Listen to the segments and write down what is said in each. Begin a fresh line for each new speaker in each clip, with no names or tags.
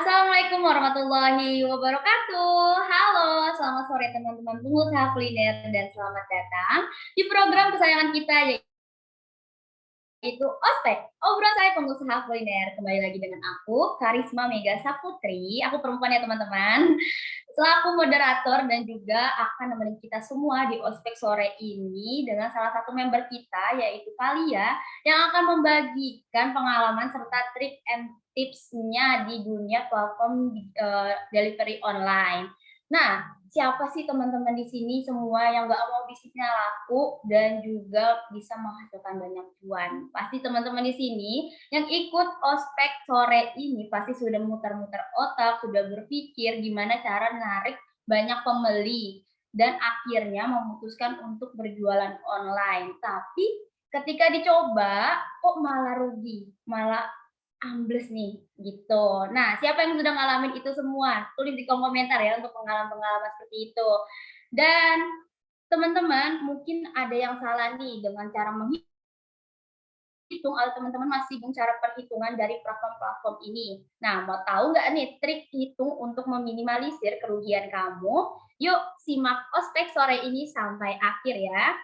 Assalamualaikum warahmatullahi wabarakatuh. Halo, selamat sore teman-teman pengusaha kuliner dan selamat datang di program kesayangan kita yaitu Ospek, obrolan saya pengusaha kuliner. Kembali lagi dengan aku, Karisma Mega Saputri. Aku perempuan ya teman-teman. Selaku moderator dan juga akan nemenin kita semua di Ospek sore ini dengan salah satu member kita yaitu Kalia yang akan membagikan pengalaman serta trik and tipsnya di dunia platform delivery online. Nah, siapa sih teman-teman di sini semua yang nggak mau bisnisnya laku dan juga bisa menghasilkan banyak cuan? Pasti teman-teman di sini yang ikut ospek sore ini pasti sudah muter-muter otak, sudah berpikir gimana cara narik banyak pembeli dan akhirnya memutuskan untuk berjualan online. Tapi ketika dicoba kok malah rugi, malah ambles nih gitu. Nah, siapa yang sudah ngalamin itu semua? Tulis di kolom komentar ya untuk pengalaman-pengalaman seperti itu. Dan teman-teman mungkin ada yang salah nih dengan cara menghitung atau teman-teman masih bingung cara perhitungan dari platform-platform ini. Nah, mau tahu nggak nih trik hitung untuk meminimalisir kerugian kamu? Yuk simak ospek sore ini sampai akhir ya.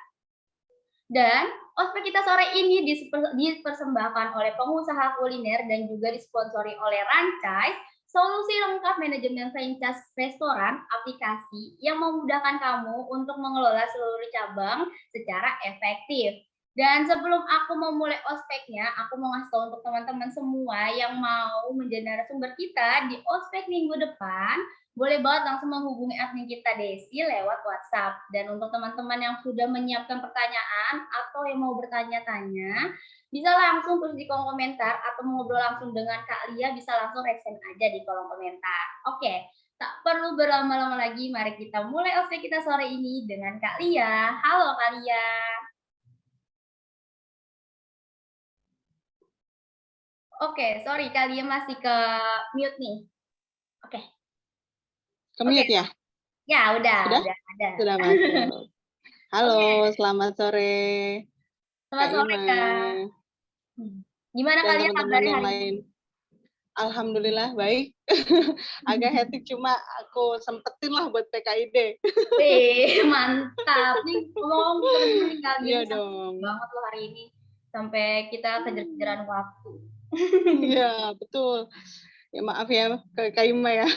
Dan ospek kita sore ini dipersembahkan oleh pengusaha kuliner dan juga disponsori oleh Rancai, solusi lengkap manajemen franchise restoran, aplikasi yang memudahkan kamu untuk mengelola seluruh cabang secara efektif. Dan sebelum aku memulai ospeknya, aku mau ngasih tahu untuk teman-teman semua yang mau menjadi narasumber kita di ospek minggu depan, boleh banget langsung menghubungi admin kita Desi lewat WhatsApp. Dan untuk teman-teman yang sudah menyiapkan pertanyaan atau yang mau bertanya-tanya, bisa langsung tulis di kolom komentar atau ngobrol langsung dengan Kak Lia, bisa langsung reaction aja di kolom komentar. Oke, tak perlu berlama-lama lagi, mari kita mulai ospek kita sore ini dengan Kak Lia. Halo Kak Lia. Oke, sorry Kak Lia masih ke mute nih. Oke. Oke,
Ke-mute ya?
ya udah
Sudah?
ada.
Sudah masuk. Halo,
Oke,
selamat sore
selamat
Kak
sore
Ima
Kak. Gimana
dan
kalian
teman-teman
kabarnya
yang
hari ini?
lain. Alhamdulillah baik. Agak hectic cuma aku sempetin lah buat PKID.
Wih, mantap. Nih ngomong teman-teman nih kalian
Iya
nih sangat
dong.
banget loh hari ini. Sampai kita kejar-kejaran waktu.
Iya, betul. Ya maaf ya Kak Ima ya.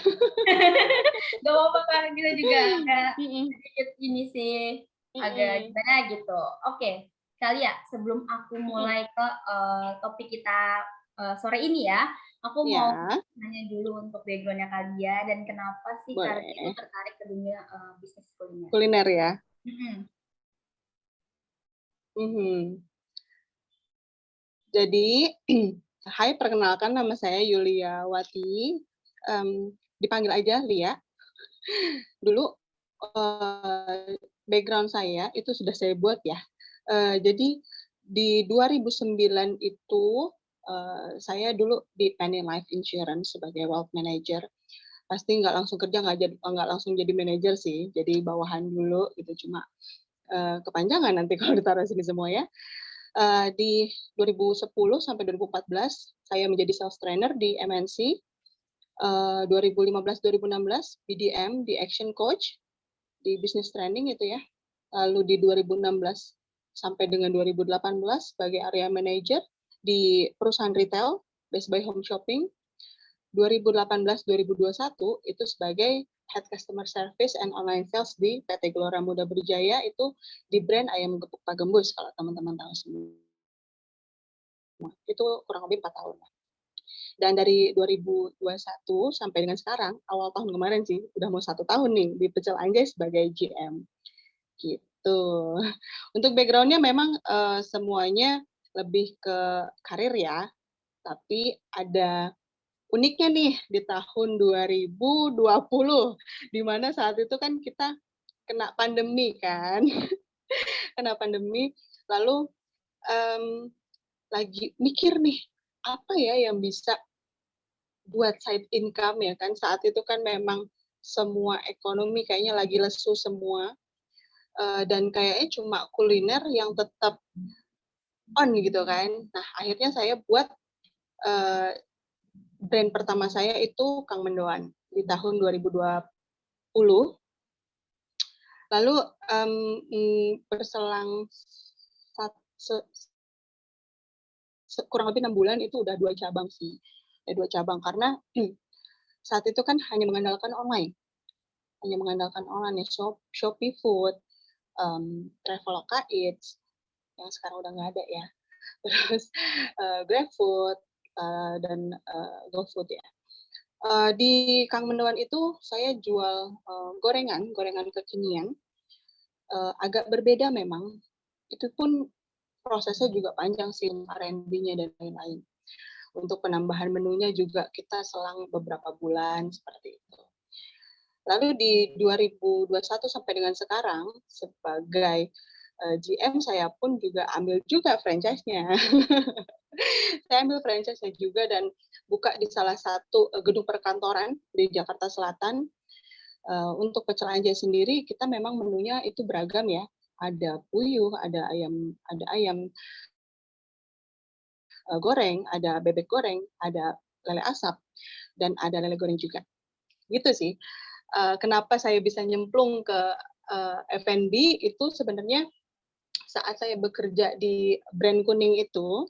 Gak apa-apa kan kita juga agak
Mm-mm,
sedikit ini sih, agak
mm-mm,
gimana gitu. Oke, kali ya sebelum aku
mm-mm.
mulai ke topik kita sore ini ya, aku mau
Ya,
nanya dulu untuk backgroundnya kalian dan kenapa sih kalian itu
boleh.
tertarik ke dunia bisnis kuliner?
Kuliner ya.
Mm-mm.
Mhm. Jadi, hai, perkenalkan nama saya Yulia Wati, dipanggil aja Lia. Dulu, background saya itu sudah saya buat ya. Jadi di 2009 itu, saya dulu di Penny Life Insurance sebagai wealth manager. Pasti nggak langsung kerja, nggak langsung jadi manajer sih, jadi bawahan dulu gitu, cuma, kepanjangan nanti kalau ditaruh sini semua ya. Di 2010 sampai 2014 saya menjadi sales trainer di MNC. 2015-2016 BDM di Action Coach di Business Training itu ya. Lalu di 2016 sampai dengan 2018 sebagai area manager di perusahaan retail Best Buy Home Shopping. 2018-2021 itu sebagai Head Customer Service and Online Sales di PT Gelora Muda Berjaya, itu di brand ayam gepuk Pak Gembus kalau teman-teman tahu semua. Itu kurang lebih 4 tahun. Dan dari 2021 sampai dengan sekarang, awal tahun kemarin sih, udah mau 1 tahun nih di Pecel Anjay sebagai GM. Gitu. Untuk background-nya memang semuanya lebih ke karir ya, tapi ada uniknya nih di tahun 2020, di mana saat itu kan kita kena pandemi kan, kena pandemi, lalu lagi mikir nih, apa ya yang bisa buat side income ya kan, saat itu kan memang semua ekonomi kayaknya lagi lesu semua, dan kayaknya cuma kuliner yang tetap on gitu kan. Nah akhirnya saya buat, eee, brand pertama saya itu Kang Mendoan di tahun 2020. Lalu berselang kurang lebih 6 bulan itu udah 2 cabang sih. 2 cabang karena saat itu kan hanya mengandalkan online ya, Shopee Food, Traveloka Eats, yang sekarang udah nggak ada ya. Terus GrabFood dan GoFood ya. Di Kang Mendoan itu saya jual gorengan kekinian, agak berbeda memang. Itu pun prosesnya juga panjang sih, R&D-nya dan lain-lain. Untuk penambahan menunya juga kita selang beberapa bulan seperti itu. Lalu di 2021 sampai dengan sekarang sebagai GM saya pun juga ambil juga franchise-nya. Saya ambil franchise-nya juga dan buka di salah satu gedung perkantoran di Jakarta Selatan. Untuk pecel anjay sendiri kita memang menunya itu beragam ya. Ada puyuh, ada ayam goreng, ada bebek goreng, ada lele asap, dan ada lele goreng juga. Gitu sih. Kenapa saya bisa nyemplung ke F&B itu sebenarnya saat saya bekerja di brand kuning itu,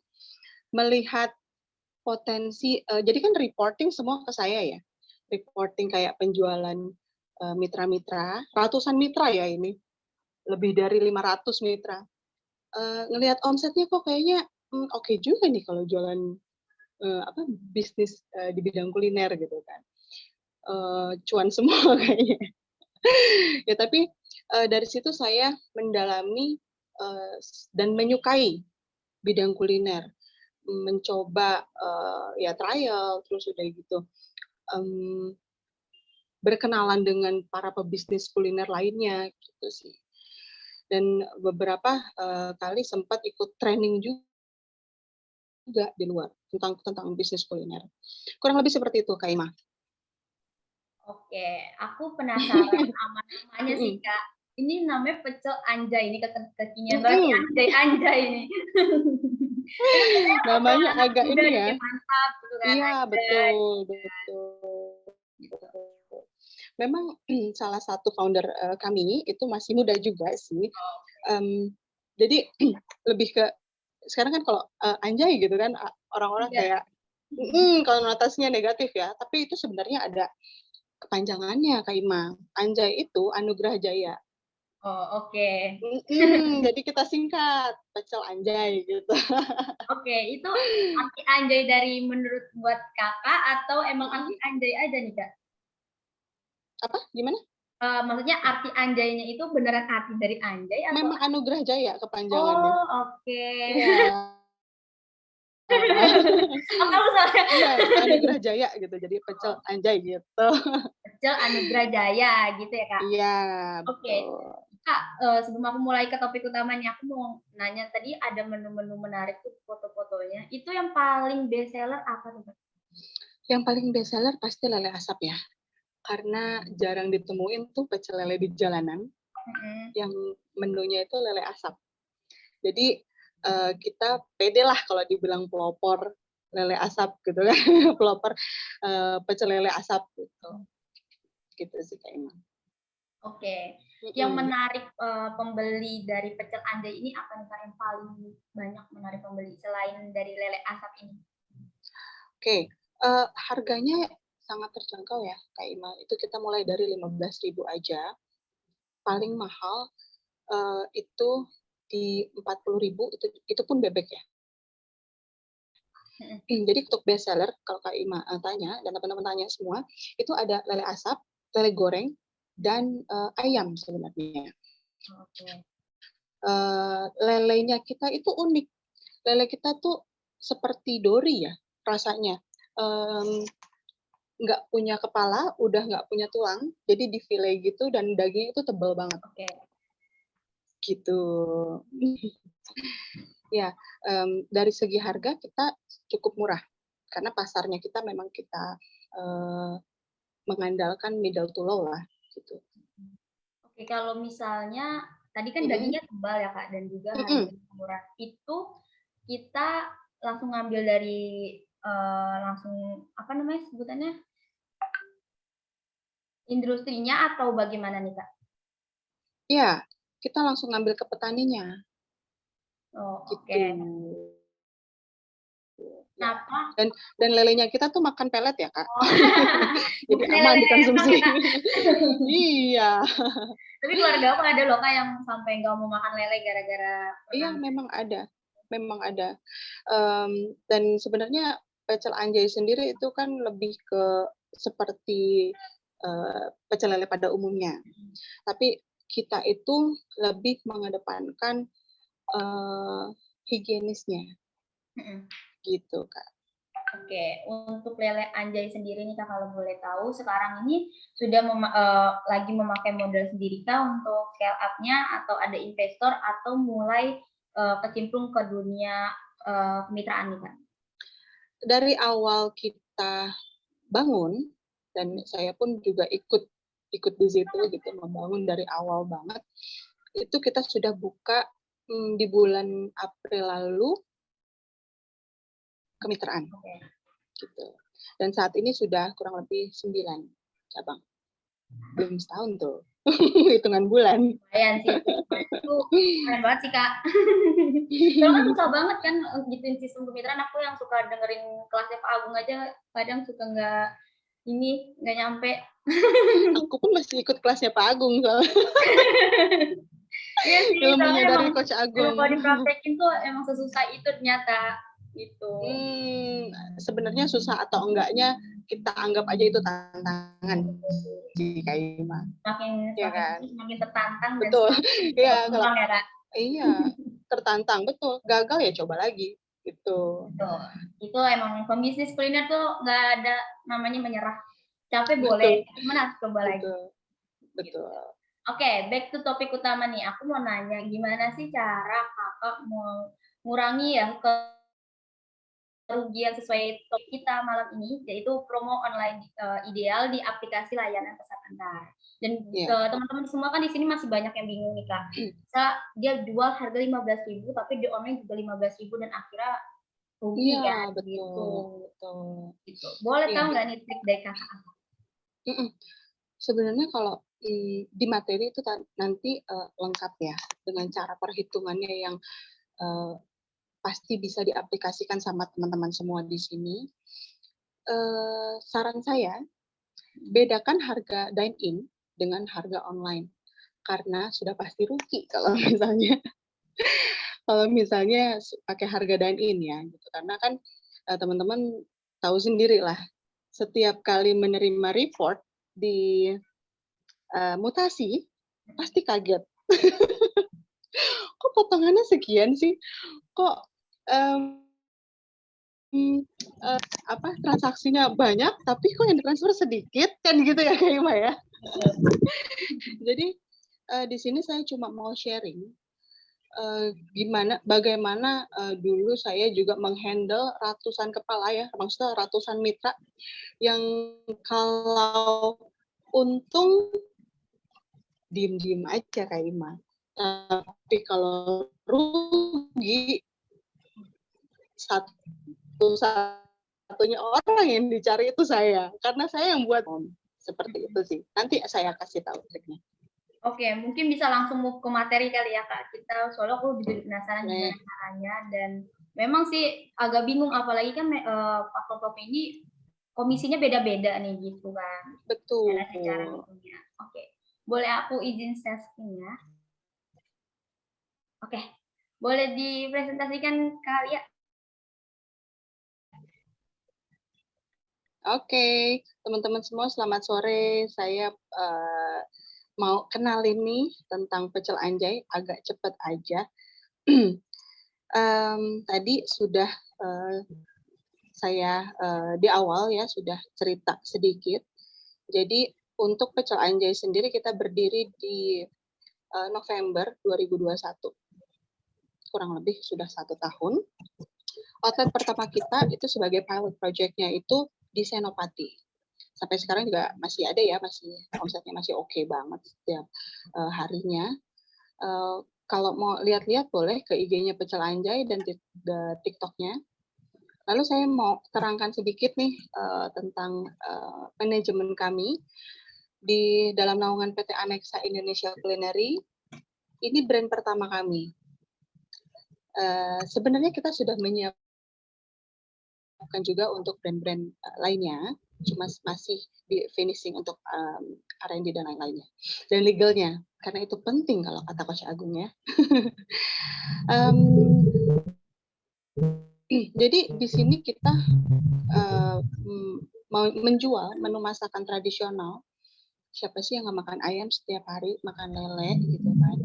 melihat potensi, jadi kan reporting semua ke saya ya. Reporting kayak penjualan mitra-mitra, ratusan mitra ya ini, lebih dari 500 mitra. Ngelihat omsetnya kok kayaknya oke juga nih kalau jualan bisnis di bidang kuliner gitu kan. Cuan semua kayaknya. Ya tapi dari situ saya mendalami dan menyukai bidang kuliner, mencoba ya trial, terus udah gitu berkenalan dengan para pebisnis kuliner lainnya gitu sih. Dan beberapa kali sempat ikut training juga di luar tentang bisnis kuliner. Kurang lebih seperti itu, Kak Ima.
Oke, aku penasaran sama namanya sih, Kak. Ini namanya pecel anjay, ini kekinian berarti anjay ini.
Namanya agak ini ya.
Mantap gitu kan.
Iya, betul. Memang salah satu founder kami itu masih muda juga sih. Jadi lebih ke sekarang kan kalau anjay gitu kan orang-orang kayak kalau notasinya negatif ya, tapi itu sebenarnya ada kepanjangannya, Kak Ima. Anjay itu anugerah jaya.
Oh, oke.
Jadi kita singkat, pecel anjay gitu.
Oke, itu arti anjay dari menurut buat Kakak atau emang arti anjay aja nih, Kak?
Apa? Gimana?
Maksudnya arti anjaynya itu beneran arti dari anjay atau?
Memang anugerah jaya kepanjangannya.
Oh, oke.
Iya. Iya, anugerah jaya gitu. Jadi pecel anjay gitu.
Pecel anugerah jaya gitu ya, Kak?
Iya,
Oke.
betul.
Kak, sebelum aku mulai ke topik utamanya, aku mau nanya tadi ada menu-menu menarik tuh foto-fotonya. Itu yang paling best seller apa tuh, Kak?
Yang paling best seller pasti lele asap ya. Karena jarang ditemuin tuh pecel lele di jalanan yang menunya itu lele asap. Jadi kita pede lah kalau dibilang pelopor lele asap gitu kan, pelopor pecel lele asap gitu. Gitu sih Kak Ima.
Oke. Yang menarik pembeli dari pecel anjay ini apa nih Kak yang paling banyak menarik pembeli selain dari lele asap ini?
Oke, harganya sangat terjangkau ya Kak Ima. Itu kita mulai dari 15.000 aja. Paling mahal itu di 40.000 itu pun bebek ya. Jadi untuk best seller kalau Kak Ima tanya dan teman-teman tanya semua itu ada lele asap, lele goreng, dan ayam sebenarnya. Lelenya kita itu unik. Lele kita tuh seperti dori ya rasanya. Nggak punya kepala, udah nggak punya tulang, jadi di file gitu dan dagingnya itu tebal banget. Gitu. Ya, dari segi harga kita cukup murah karena pasarnya kita memang kita mengandalkan middle to low lah gitu.
Oke, kalau misalnya tadi kan dagingnya tebal ya Kak dan juga harganya murah. Itu kita langsung ngambil dari langsung apa namanya sebutannya, industrinya atau bagaimana nih, Kak?
Iya, kita langsung ngambil ke petaninya,
Oh,
gitu.
oke.
Ya.
Kenapa?
Dan lelenya kita tuh makan pelet ya, Kak.
Oh,
Jadi
bukan
aman
lele ayam
dikonsumsi.
ya, Kak?
Iya.
Tapi keluarga aku ada loh, Kak, yang sampai nggak mau makan lele gara-gara
Iya,
pernah.
memang ada. Memang ada. Dan sebenarnya pecel anjay sendiri itu kan lebih ke seperti pecel lele pada umumnya. Tapi kita itu lebih mengedepankan higienisnya,
Mhm.
gitu, Kak.
Oke, untuk lele anjay sendiri nih Kak, kalau boleh tahu sekarang ini sudah lagi memakai modal sendiri Kak untuk scale up-nya atau ada investor atau mulai kecemplung ke dunia kemitraan nih Kak?
Dari awal kita bangun, dan saya pun juga ikut ikut di situ gitu, membangun dari awal banget, itu kita sudah buka di bulan April lalu kemitraan
Oke.
gitu. Dan saat ini sudah kurang lebih 9 cabang. Belum setahun tuh. Hitungan bulan.
Lumayan sih itu keren banget sih Kak. Soalnya kan susah banget kan gituin sistem kemitraan, aku yang suka dengerin kelasnya Pak Agung aja kadang suka nggak nyampe.
Aku pun masih ikut kelasnya Pak Agung soalnya.
Iya sih, soalnya
Ilmunya
emang
dari Coach
emang
Agung.
kalau dipraktekin tuh emang sesusah itu ternyata, gitu.
Sebenarnya susah atau enggaknya kita anggap aja itu tantangan di Kaima.
Semakin
Ya
semakin
kan?
kesini semakin tertantang dan
Betul.
semakin
Iya, kalau
berkembang ya, Kak?
iya, tertantang, betul. Gagal ya coba lagi, gitu.
Betul. Itu emang pembisnis kuliner tuh nggak ada namanya menyerah. Capek boleh,
Betul,
cuman harus coba lagi,
betul,
gitu.
betul.
Oke, back to topik utama nih. Aku mau nanya, gimana sih cara Kakak mengurangi ya kerugian sesuai topik kita malam ini, yaitu promo online ideal di aplikasi layanan pesan antar. Dan
Iya.
teman-teman semua kan di sini masih banyak yang bingung nih Kak. Bisa dia jual harga 15.000 tapi di online juga 15.000 dan akhirnya rugi
Iya,
kan gitu.
betul, betul.
Gitu. Boleh
Iya.
tahu nggak nih trik dari Kakak?
Sebenarnya kalau di materi itu nanti lengkap ya dengan cara perhitungannya yang pasti bisa diaplikasikan sama teman-teman semua di sini. Saran saya, bedakan harga dine-in dengan harga online. Karena sudah pasti rugi kalau misalnya pakai harga dine-in ya. Gitu. Karena kan teman-teman tahu sendiri lah, setiap kali menerima report di mutasi, pasti kaget. Kok potongannya sekian sih? Kok transaksinya banyak, tapi kok yang ditransfer sedikit kan gitu ya Kak Ima ya. Jadi di sini saya cuma mau sharing bagaimana dulu saya juga menghandle ratusan kepala ya, maksudnya ratusan mitra yang kalau untung diem-diem aja Kak Ima. Tapi kalau rugi satu-satunya orang yang dicari itu saya, karena saya yang buat seperti itu sih. Nanti saya kasih tahu triknya.
Oke, mungkin bisa langsung move ke materi kali ya Kak. Soalnya aku jadi penasaran gimana caranya dan memang sih agak bingung apalagi kan platform ini komisinya beda-beda nih gitu kan.
Betul.
Gimana sih cara ngitungnya? Oke. Boleh aku izin sharing ya? Oke. Boleh dipresentasikan kali ya?
Oke, teman-teman semua selamat sore. Saya mau kenalin nih tentang pecel anjay, agak cepat aja. Tadi sudah saya di awal ya sudah cerita sedikit. Jadi untuk pecel anjay sendiri kita berdiri di November 2021. Kurang lebih sudah 1 tahun. Outlet pertama kita itu sebagai pilot project-nya itu di Senopati. Sampai sekarang juga masih ada ya, masih omsetnya masih oke banget setiap harinya. Kalau mau lihat-lihat boleh ke IG-nya Pecel Anjay dan TikTok-nya. Lalu saya mau terangkan sedikit nih tentang manajemen kami di dalam naungan PT Aneksa Indonesia Culinary. Ini brand pertama kami. Sebenarnya kita sudah menyiapkan juga untuk brand-brand lainnya, cuma masih di finishing untuk R&D dan lain-lainnya. Dan legalnya, karena itu penting kalau kata Coach Agung ya. Jadi di sini kita mau menjual menu masakan tradisional. Siapa sih yang nggak makan ayam setiap hari, makan lele gitu kan.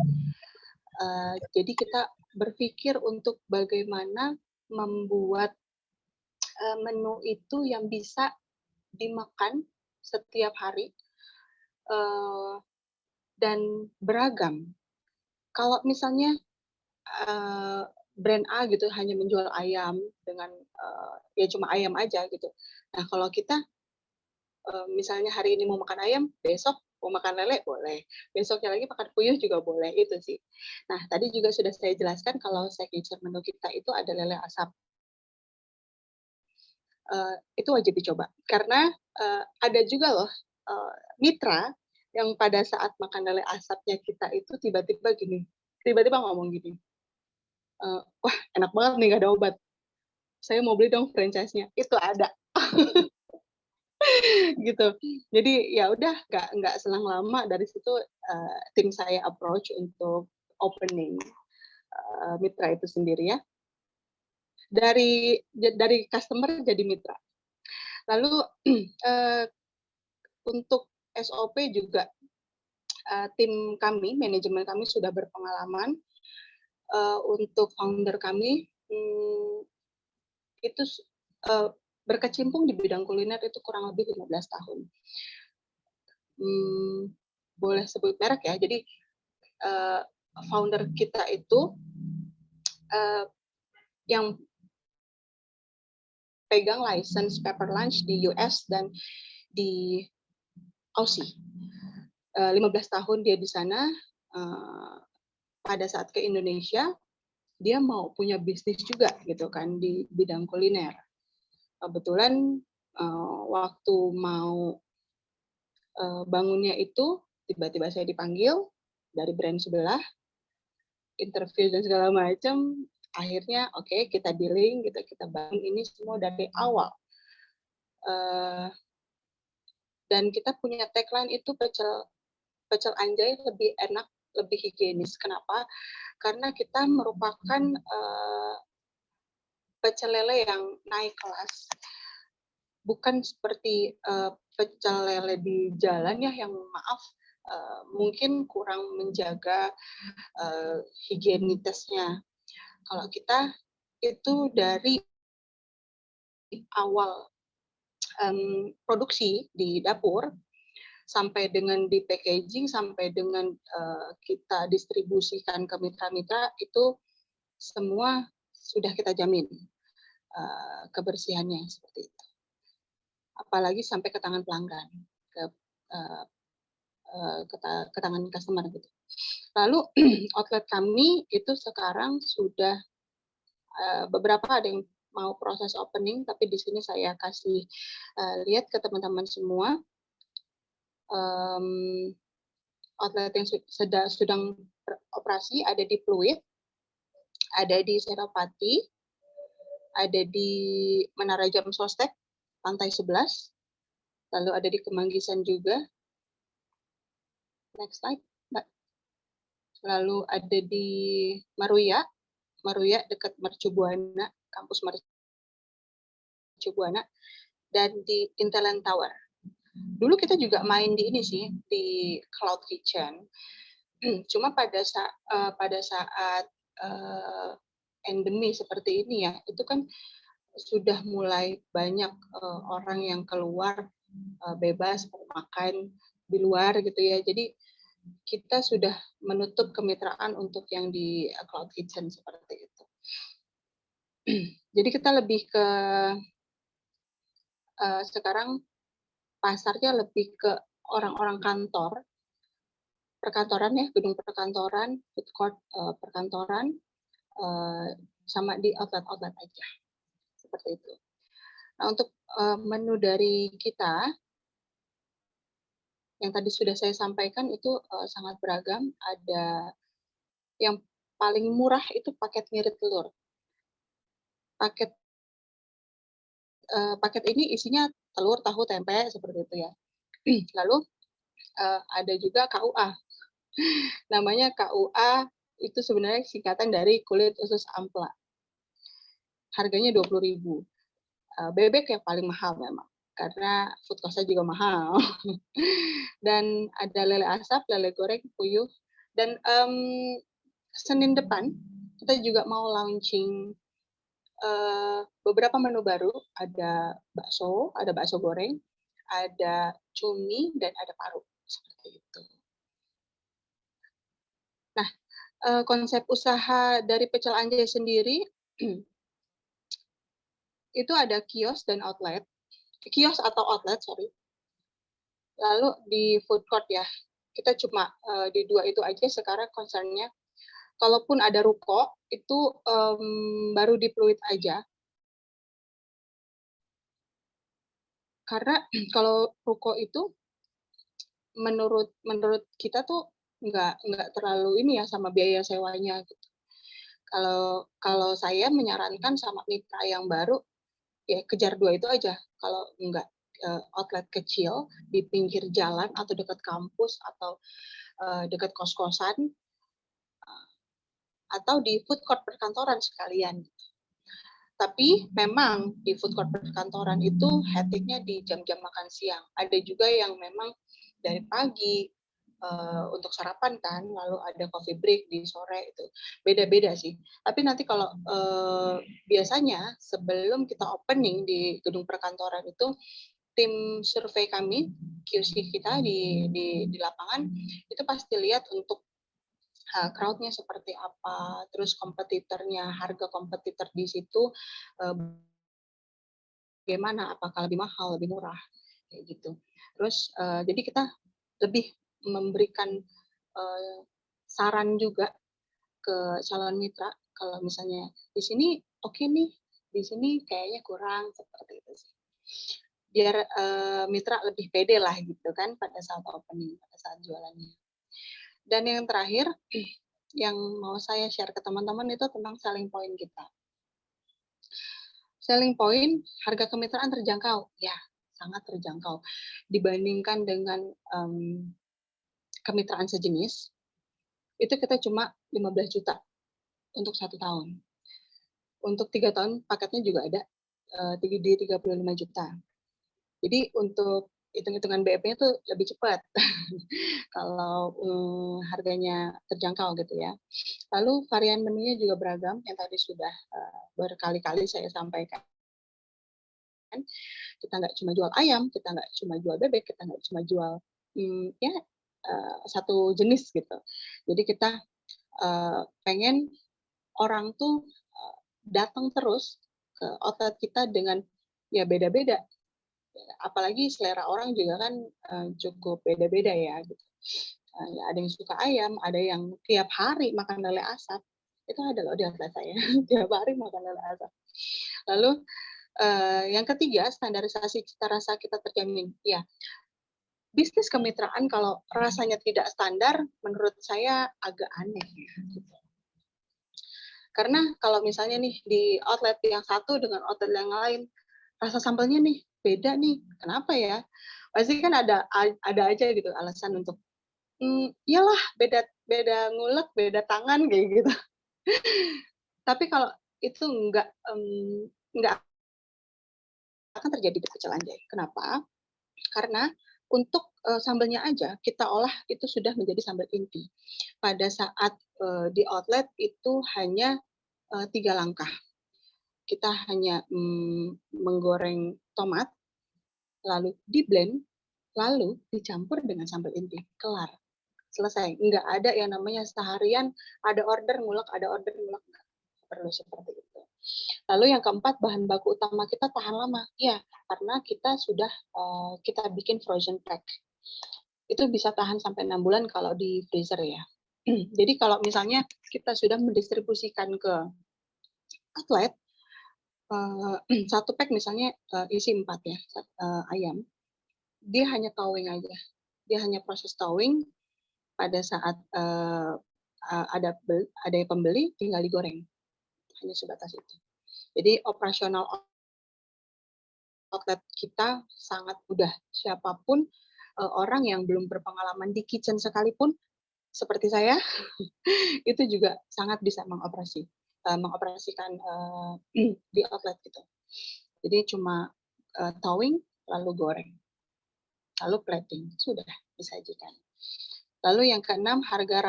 Jadi kita berpikir untuk bagaimana membuat menu itu yang bisa dimakan setiap hari dan beragam. Kalau misalnya brand A gitu hanya menjual ayam dengan ya cuma ayam aja gitu. Nah kalau kita misalnya hari ini mau makan ayam, besok mau makan lele boleh, besoknya lagi makan puyuh juga boleh, itu sih. Nah tadi juga sudah saya jelaskan kalau signature menu kita itu ada lele asap. Itu wajib dicoba karena ada juga loh mitra yang pada saat makan lele asapnya kita itu tiba-tiba ngomong gini, wah enak banget nih gak ada obat, saya mau beli dong franchise-nya, itu ada. Gitu. Jadi ya udah nggak selang lama dari situ tim saya approach untuk opening mitra itu sendiri ya. Dari customer jadi mitra. Lalu untuk SOP juga tim kami, manajemen kami sudah berpengalaman. Untuk founder kami itu berkecimpung di bidang kuliner itu kurang lebih 15 tahun. Boleh sebut merek ya. Jadi founder kita itu yang pegang license Pepper Lunch di US dan di Aussie. 15 tahun dia di sana. Pada saat ke Indonesia, dia mau punya bisnis juga gitu kan di bidang kuliner. Kebetulan waktu mau bangunnya itu tiba-tiba saya dipanggil dari brand sebelah, interview dan segala macam. Akhirnya oke, kita dealing gitu, kita bangun ini semua dari awal. Dan kita punya tagline itu pecel anjay lebih enak, lebih higienis. Kenapa? Karena kita merupakan pecel lele yang naik kelas. Bukan seperti pecel lele di jalan ya yang maaf mungkin kurang menjaga higienitasnya. Kalau kita itu dari awal produksi di dapur sampai dengan di packaging sampai dengan kita distribusikan ke mitra-mitra itu semua sudah kita jamin kebersihannya seperti itu. Apalagi sampai ke tangan pelanggan, ke tangan customer gitu. Lalu outlet kami itu sekarang sudah beberapa ada yang mau proses opening, tapi di sini saya kasih lihat ke teman-teman semua outlet yang sedang beroperasi ada di Pluit, ada di Senopati, ada di Menara Jam Sostek, lantai 11, lalu ada di Kemanggisan juga. Next slide, Mbak. Lalu ada di Maruya dekat Mercubuana, kampus Mercubuana, dan di Intelland Tower. Dulu kita juga main di ini sih, di Cloud Kitchen. Cuma pada saat endemi seperti ini ya, itu kan sudah mulai banyak orang yang keluar bebas makan di luar gitu ya. Jadi kita sudah menutup kemitraan untuk yang di Cloud Kitchen seperti itu. Jadi kita lebih ke sekarang pasarnya lebih ke orang-orang kantor, perkantoran ya, gedung perkantoran, food court perkantoran, sama di outlet-outlet aja. seperti itu. Nah, untuk menu dari kita yang tadi sudah saya sampaikan itu sangat beragam. Ada yang paling murah itu paket ngirit telur. Paket paket ini isinya telur, tahu, tempe seperti itu ya. Lalu ada juga KUA. Namanya KUA itu sebenarnya singkatan dari kulit usus ampela. Harganya 20.000. Bebek yang paling mahal memang karena food cost-nya juga mahal. Dan ada lele asap, lele goreng, puyuh. Dan Senin depan kita juga mau launching beberapa menu baru. Ada bakso goreng, ada cumi, dan ada paru. Seperti itu. Nah, konsep usaha dari Pecel Anjay sendiri itu ada kios dan outlet. Kios atau outlet, sorry. Lalu di food court ya, kita cuma di 2 itu aja sekarang concern-nya. Kalaupun ada ruko, itu baru di Pluit aja. Karena kalau ruko itu menurut kita tuh nggak terlalu ini ya sama biaya sewanya gitu. Kalau saya menyarankan sama mitra yang baru, ya kejar 2 itu aja. Kalau enggak outlet kecil di pinggir jalan atau dekat kampus atau dekat kos-kosan atau di food court perkantoran sekalian. Tapi memang di food court perkantoran itu hektiknya di jam-jam makan siang. Ada juga yang memang dari pagi untuk sarapan kan, lalu ada coffee break di sore itu. Beda-beda sih. Tapi nanti kalau biasanya sebelum kita opening di gedung perkantoran itu tim survei kami, QC kita di lapangan itu pasti lihat untuk crowd-nya seperti apa, terus kompetitornya, harga kompetitor di situ bagaimana, apakah lebih mahal, lebih murah, kayak gitu. Terus jadi kita lebih memberikan saran juga ke calon mitra kalau misalnya di sini oke nih, di sini kayaknya kurang, seperti itu sih. Biar mitra lebih pede lah gitu kan pada saat opening, pada saat jualannya. Dan yang terakhir, yang mau saya share ke teman-teman itu tentang selling point kita. Selling point, harga kemitraan terjangkau. Ya, sangat terjangkau. Dibandingkan dengan kemitraan sejenis, itu kita cuma 15 juta untuk 1 tahun. Untuk 3 tahun paketnya juga ada di 35 juta. Jadi untuk hitung-hitungan BEP-nya tuh lebih cepat kalau harganya terjangkau gitu ya. Lalu varian menunya juga beragam yang tadi sudah berkali-kali saya sampaikan. Kita nggak cuma jual ayam, kita nggak cuma jual bebek, kita nggak cuma jual ya satu jenis gitu. Jadi kita pengen orang tuh datang terus ke outlet kita dengan ya beda-beda. Apalagi selera orang juga kan cukup beda-beda ya. Gitu. Ada yang suka ayam, ada yang tiap hari makan lele asap. Itu ada loh di outlet saya, tiap hari makan lele asap. Lalu yang ketiga, standarisasi cita rasa kita terjamin. Ya, bisnis kemitraan kalau rasanya tidak standar, menurut saya agak aneh. Gitu. Karena kalau misalnya nih di outlet yang satu dengan outlet yang lain, rasa sambelnya nih beda nih, kenapa ya? Pasti kan ada aja gitu alasan untuk, iyalah beda ngulek, beda tangan kayak gitu. Tapi kalau itu nggak akan terjadi di Pecel Anjay. Kenapa? Karena untuk sambelnya aja kita olah itu sudah menjadi sambal inti. Pada saat di outlet itu hanya 3 langkah. Kita hanya menggoreng tomat, lalu di-blend, lalu dicampur dengan sambal inti, kelar, selesai. Nggak ada yang namanya seharian ada order ngulek, nggak perlu seperti itu. Lalu yang keempat, bahan baku utama kita tahan lama. Ya, karena kita sudah kita bikin frozen pack. Itu bisa tahan sampai 6 bulan kalau di freezer ya. Jadi kalau misalnya kita sudah mendistribusikan ke outlet, satu pack misalnya isi 4 ya, ayam, dia hanya thawing aja. Dia hanya proses thawing pada saat ada pembeli tinggal digoreng. Hanya sebatas itu. Jadi operasional outlet kita sangat mudah. Siapapun orang yang belum berpengalaman di kitchen sekalipun seperti saya itu juga sangat bisa mengoperasikan di outlet gitu. Jadi cuma thawing lalu goreng, lalu plating, sudah disajikan. Lalu yang keenam, harga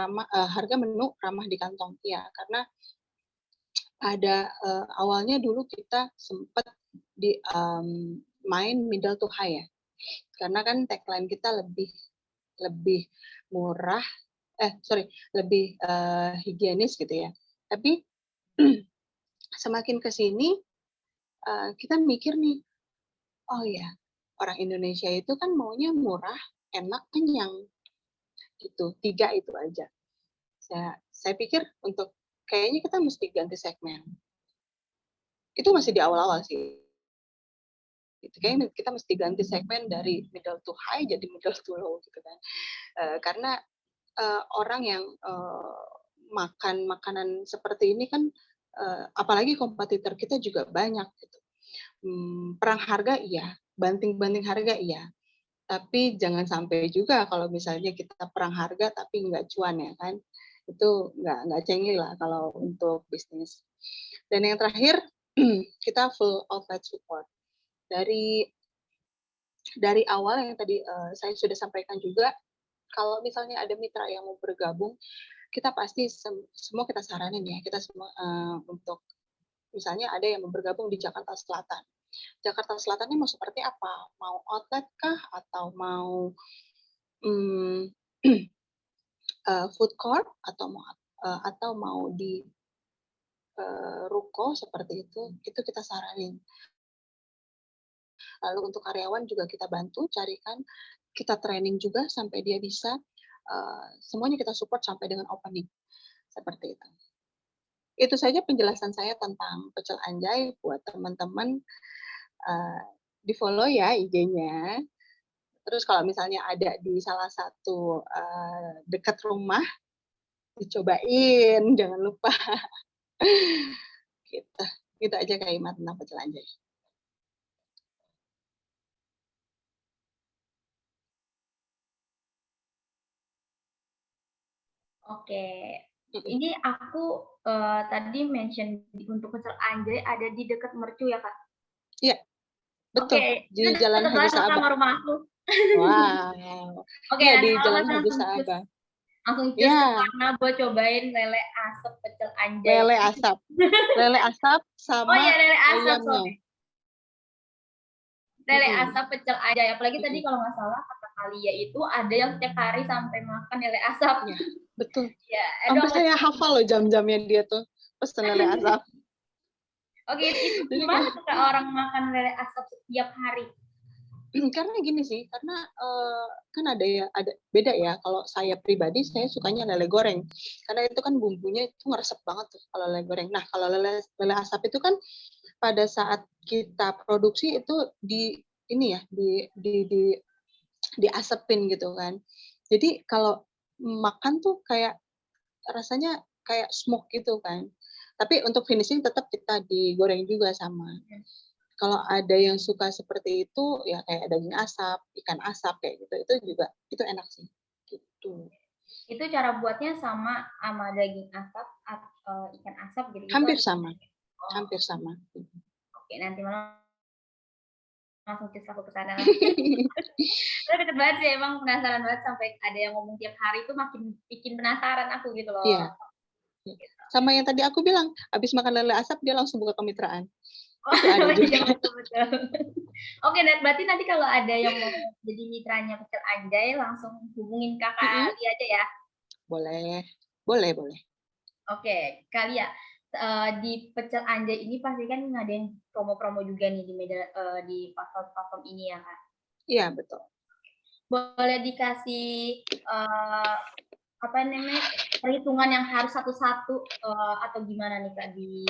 menu ramah di kantong. Ya, karena ada awalnya dulu kita sempat di main middle to high ya. Karena kan tagline kita lebih murah, lebih higienis gitu ya. Tapi semakin ke sini kita mikir nih, oh ya, orang Indonesia itu kan maunya murah, enak, kenyang. Gitu, 3 itu aja. Saya pikir kayaknya kita mesti ganti segmen. Itu masih di awal-awal sih. Kayaknya kita mesti ganti segmen dari middle to high jadi middle to low gitu kan. Karena orang yang makan makanan seperti ini kan, apalagi kompetitor kita juga banyak gitu. Perang harga iya, banting-banting harga iya. Tapi jangan sampai juga kalau misalnya kita perang harga tapi nggak cuan ya kan. Itu nggak cengli lah kalau untuk bisnis. Dan yang terakhir, kita full outlet support. Dari awal yang tadi saya sudah sampaikan juga, kalau misalnya ada mitra yang mau bergabung, kita pasti semua kita saranin ya, kita semua untuk misalnya ada yang mau bergabung di Jakarta Selatan. Jakarta Selatan ini mau seperti apa? Mau outlet kah? Atau mau food court? Atau mau di ruko seperti itu kita saranin. Lalu untuk karyawan juga kita bantu carikan, kita training juga sampai dia bisa, semuanya kita support sampai dengan opening, seperti itu. Itu saja penjelasan saya tentang Pecel Anjay buat teman-teman, di-follow ya IG-nya. Terus kalau misalnya ada di salah satu dekat rumah, dicobain, jangan lupa. Gitu. Gitu aja Kak Ima tentang Pecel Anjay.
Oke. Ini aku tadi mention untuk Pecel Anjay ada di dekat Mercu ya, Kak?
Iya, betul.
Oke,
Di
itu
Jalan
dekat
Haji
banget sama
Saaba.
rumah aku.
Wow.
Oke,
Iya,
nanti
di
kalau
Jalan
Mas
Haji
langsung cus
Saaba.
ke
Iya.
sana buat cobain lele asap Pecel Anjay.
Lele asap. Lele asap
Oh
sama
iya, lele asap,
ayamnya.
sorry. Lele asap Pecel Anjay. Apalagi tadi kalau nggak salah kata Kalia itu ada yang setiap hari sampai makan lele asap.
Iya, betul.
Ya,
Sampai saya hafal loh jam-jamnya dia tuh pesen lele asap.
Oke, itu gimana tuh Kak orang makan lele asap setiap hari?
Karena gini sih, karena kan ada beda ya. Kalau saya pribadi saya sukanya lele goreng. Karena itu kan bumbunya itu ngeresep banget tuh kalau lele goreng. Nah, kalau lele asap itu kan pada saat kita produksi itu diasepin gitu kan. Jadi kalau makan tuh kayak rasanya kayak smoke gitu kan. Tapi untuk finishing tetap kita digoreng juga sama. Kalau ada yang suka seperti itu, ya kayak daging asap, ikan asap kayak gitu, itu enak sih. Gitu.
Itu cara buatnya sama daging asap atau ikan asap gitu?
Hampir sama.
Oh.
Hampir sama.
Oke, nanti malam langsung cus aku ke sana. Itu deket banget sih, emang penasaran banget sampai ada yang ngomong tiap hari itu makin bikin penasaran aku gitu loh.
Iya. Sama yang tadi aku bilang, habis makan lele asap dia langsung buka kemitraan.
Oh, ada juga. Iya, betul. Oke, berarti nanti kalau ada yang mau jadi mitranya Pecel Anjay langsung hubungin Kakak Lia aja ya.
Boleh. Oke,
Kak Lia, di Pecel Anjay ini pasti kan ngadain promo-promo juga nih di platform ini ya, Kak?
Iya, betul.
Boleh dikasih perhitungan yang harus satu-satu atau gimana nih Kak di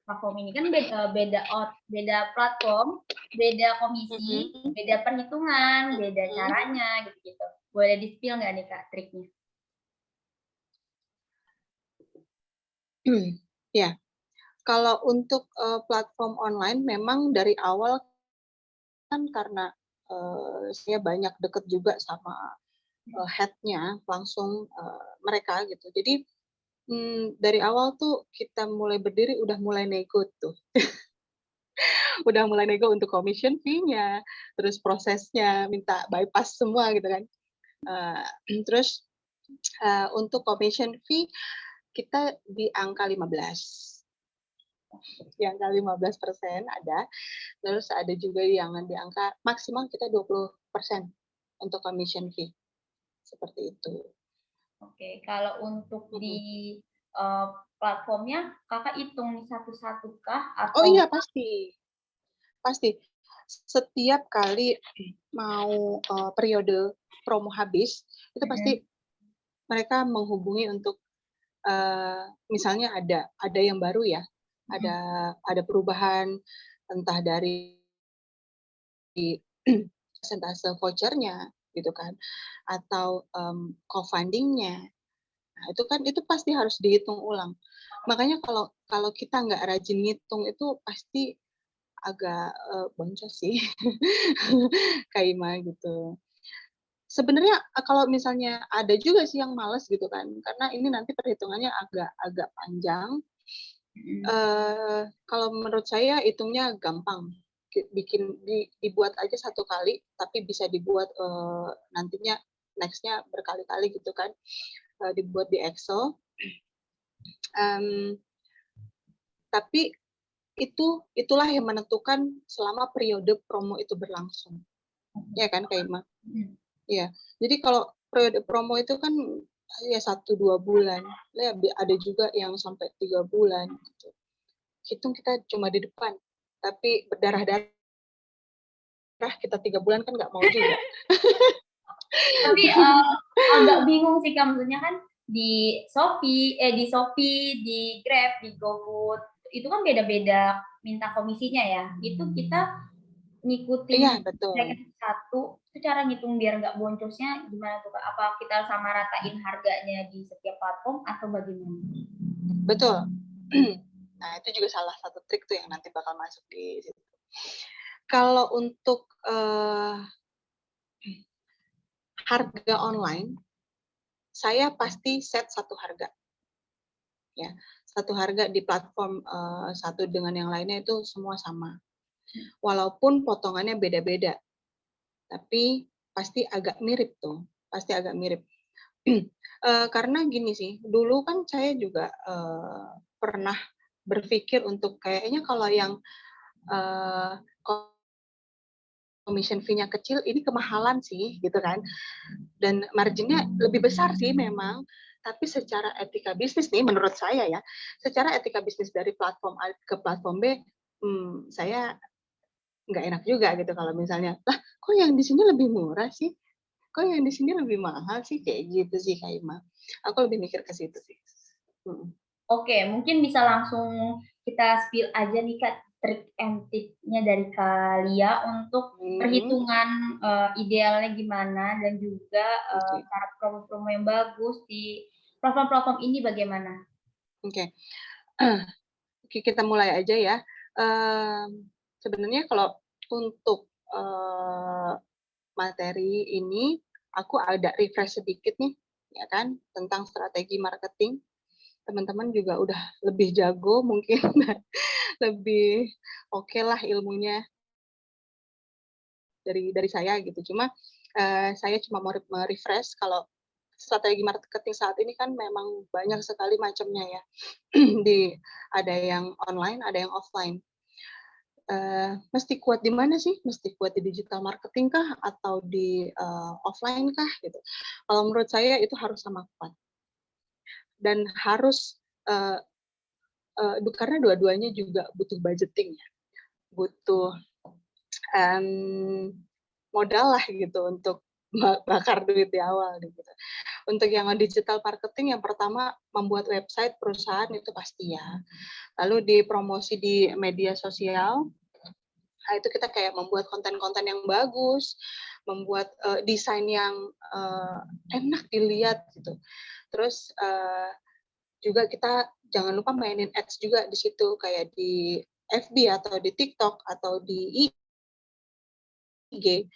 platform ini kan beda platform, beda komisi,
Mhm.
beda perhitungan, beda
Mhm.
caranya gitu-gitu. Boleh di-spill nggak nih Kak triknya?
Ya, kalau untuk, platform online memang dari awal kan karena, saya banyak deket juga sama, head-nya langsung, mereka gitu. Jadi, dari awal tuh kita mulai berdiri udah mulai nego tuh. Udah mulai nego untuk commission fee-nya, terus prosesnya minta bypass semua gitu kan. Terus, untuk commission fee kita di angka 15, di angka 15% ada, terus ada juga yang di angka maksimal kita 20% untuk commission fee, seperti itu.
Oke, kalau untuk
Mhm.
di, eee, platformnya Kakak hitung nih satu-satu kah
Oh
atau
iya pasti, pasti. Setiap kali mau, periode promo habis, itu pasti
mhm,
mereka menghubungi untuk, misalnya ada yang baru ya,
mhm,
ada ada perubahan entah dari persentase voucher-nya gitu kan, atau, co-funding-nya. Nah, itu pasti harus dihitung ulang. Makanya kalau kalau kita nggak rajin ngitung itu pasti agak, boncos sih, Kak gitu. Sebenarnya, kalau misalnya ada juga sih yang males gitu kan, karena ini nanti perhitungannya agak agak panjang.
mhm.
Kalau menurut saya hitungnya gampang, dibuat aja satu kali, tapi bisa dibuat, nantinya next-nya berkali-kali gitu kan, dibuat di Excel. Mmm, tapi itulah yang menentukan selama periode promo itu berlangsung, ya kan, Kak Ima?
Mhm.
Iya. Jadi kalau periode promo itu kan, ya 1, 2 bulan, ya ada juga yang sampai 3 bulan gitu. Hitung kita cuma di depan, tapi berdarah-darah kita 3 bulan kan nggak mau juga.
Tapi, agak bingung sih Kak, maksudnya kan di Shopee, di Grab, di GoFood, itu kan beda-beda minta komisinya ya. Itu kita ngikutin
Iya
mereka
betul,
satu, itu cara ngitung biar nggak boncosnya gimana tuh Kak? Apa kita samaratain harganya di setiap platform atau bagaimana?
betul. Nah itu juga salah satu trik tuh yang nanti bakal masuk di situ. Kalau untuk, harga online, saya pasti set satu harga ya, satu harga di platform, satu dengan yang lainnya itu semua sama. Walaupun potongannya beda-beda, tapi pasti agak mirip tuh, pasti agak mirip. Karena gini sih, dulu kan saya juga, pernah berpikir untuk kayaknya kalau yang, eee, commission fee-nya kecil ini kemahalan sih gitu kan, dan margin-nya lebih besar sih memang, tapi secara etika bisnis nih menurut saya ya, secara etika bisnis dari platform A ke platform B, saya nggak enak juga gitu kalau misalnya, "Lah kok yang di sini lebih murah sih? Kok yang di sini lebih mahal sih?" Kayak gitu sih, Kak Ima. Aku lebih mikir ke situ sih. Mhm.
Oke, mungkin bisa langsung kita spill aja nih Kak, trik and tip-nya dari Kak untuk
Mhm,
perhitungan, idealnya gimana dan juga,
oke
cara promo-promo yang bagus di platform-platform ini bagaimana?
oke. Oke, kita mulai aja ya. Sebenarnya kalau untuk, materi ini, aku ada refresh sedikit nih, ya kan, tentang strategi marketing. Teman-teman juga udah lebih jago mungkin, lebih okelah ilmunya dari saya gitu. Cuma, saya cuma mau me-refresh kalau strategi marketing saat ini kan memang banyak sekali macamnya ya. Di ada yang online, ada yang offline. Mesti kuat di mana sih? Mesti kuat di digital marketing kah? Atau di, offline kah? Gitu. Kalau menurut saya itu harus sama kuat dan harus, eee karena dua-duanya juga butuh budgeting ya, butuh, mmm, modal lah gitu untuk bakar duit di awal gitu. Untuk yang digital marketing yang pertama membuat website perusahaan itu pasti ya. Lalu dipromosi di media sosial, nah itu kita kayak membuat konten-konten yang bagus, membuat desain yang enak dilihat gitu. Terus juga kita jangan lupa mainin ads juga di situ kayak di FB atau di TikTok atau di IG,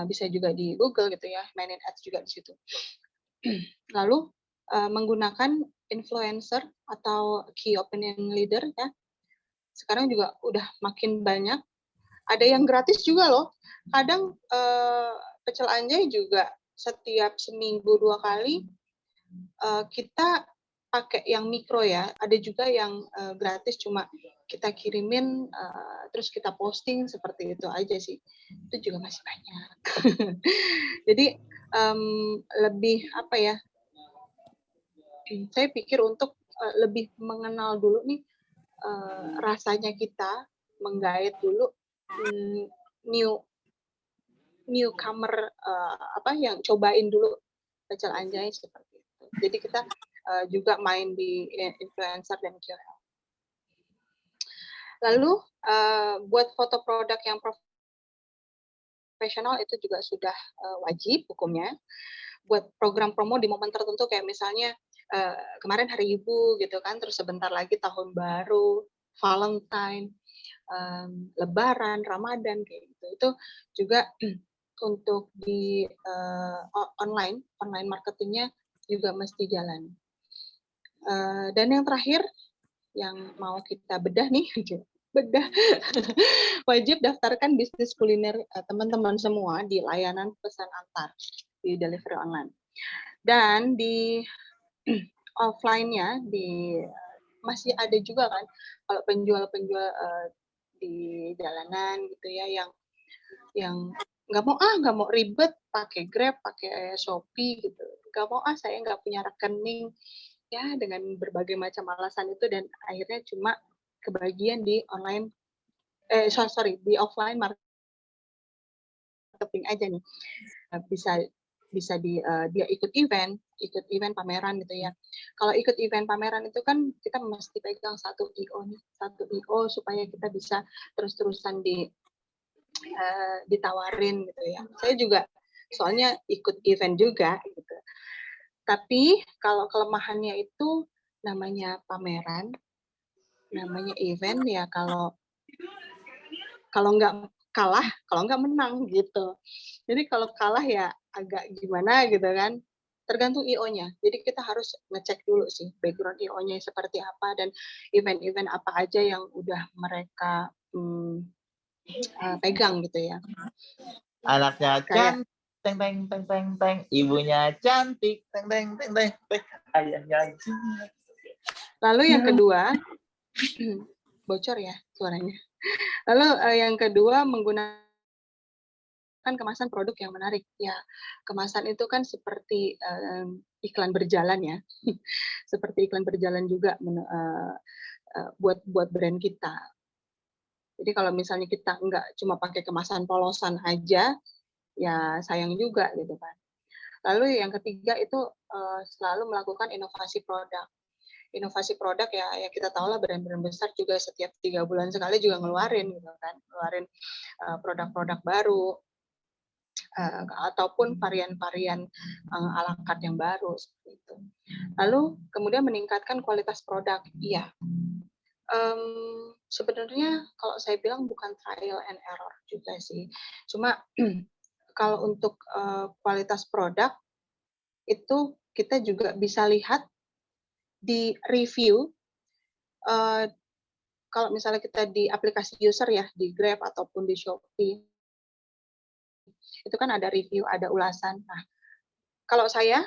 bisa juga di Google gitu ya, mainin ads juga di situ. Lalu menggunakan influencer atau key opinion leader ya, sekarang juga udah makin banyak. Ada yang gratis juga loh. Kadang Pecel Anjay juga setiap seminggu 2 kali kita pakai yang mikro ya. Ada juga yang gratis cuma kita kirimin terus kita posting seperti itu aja sih. Itu juga masih banyak. Jadi lebih apa ya? Saya pikir untuk lebih mengenal dulu nih rasanya kita menggait dulu new newcomer apa yang cobain dulu Pecel Anjay seperti itu. Jadi kita juga main di influencer dan KOL. Lalu buat foto produk yang profesional itu juga sudah wajib hukumnya. Buat program promo di momen tertentu kayak misalnya kemarin Hari Ibu gitu kan, terus sebentar lagi Tahun Baru, Valentine, Lebaran, Ramadan kayak gitu. Itu juga untuk di online marketingnya juga mesti jalan. Dan yang terakhir yang mau kita bedah nih, bedah, wajib daftarkan bisnis kuliner teman-teman semua di layanan pesan antar di delivery online. Dan di offline-nya di masih ada juga kan kalau penjual-penjual di jalanan gitu ya yang nggak mau ribet pakai Grab, pakai Shopee gitu. Nggak mau saya nggak punya rekening ya dengan berbagai macam alasan itu dan akhirnya cuma kebagian di online di offline marketing aja nih. Bisa dia ikut event pameran gitu ya. Kalau ikut event pameran itu kan kita mesti pegang satu IO supaya kita bisa terus-terusan ditawarin gitu ya. Saya juga soalnya ikut event juga gitu. Tapi kalau kelemahannya itu namanya pameran, namanya event ya kalau nggak kalah, kalau nggak menang gitu. Jadi kalau kalah ya agak gimana gitu kan, tergantung IO-nya. Jadi kita harus ngecek dulu sih background IO-nya seperti apa dan event-event apa aja yang udah mereka pegang gitu ya.
Anaknya
Kayak
cantik, teng teng teng teng teng, ibunya cantik, teng teng teng teng teng, ayahnya jinak.
Lalu yang kedua, bocor ya suaranya. Lalu yang kedua menggunakan kemasan produk yang menarik. Ya, kemasan itu kan seperti iklan berjalan ya, seperti iklan berjalan juga buat brand kita. Jadi kalau misalnya kita nggak cuma pakai kemasan polosan aja, ya sayang juga gitu kan. Lalu yang ketiga itu selalu melakukan inovasi produk. Inovasi produk ya kita tahu lah brand-brand besar juga setiap 3 bulan sekali juga ngeluarin gitu kan, ngeluarin produk-produk baru ataupun varian-varian à la carte yang baru seperti itu. Lalu kemudian meningkatkan kualitas produk. Iya. Sebenarnya kalau saya bilang bukan trial and error juga sih. Cuma kalau untuk kualitas produk itu kita juga bisa lihat di review kalau misalnya kita di aplikasi user ya, di Grab ataupun di Shopee, itu kan ada review, ada ulasan. Nah, kalau saya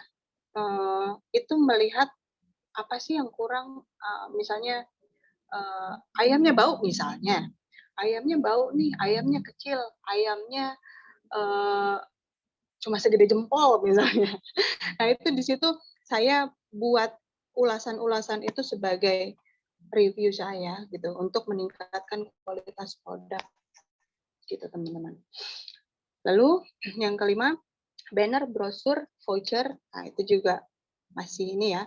itu melihat apa sih yang kurang, misalnya ayamnya bau misalnya, ayamnya bau nih, ayamnya kecil, ayamnya cuma segede jempol misalnya. Nah itu di situ saya buat ulasan-ulasan itu sebagai review saya gitu untuk meningkatkan kualitas produk gitu teman-teman. Lalu yang kelima banner, brosur, voucher, nah itu juga masih ini ya,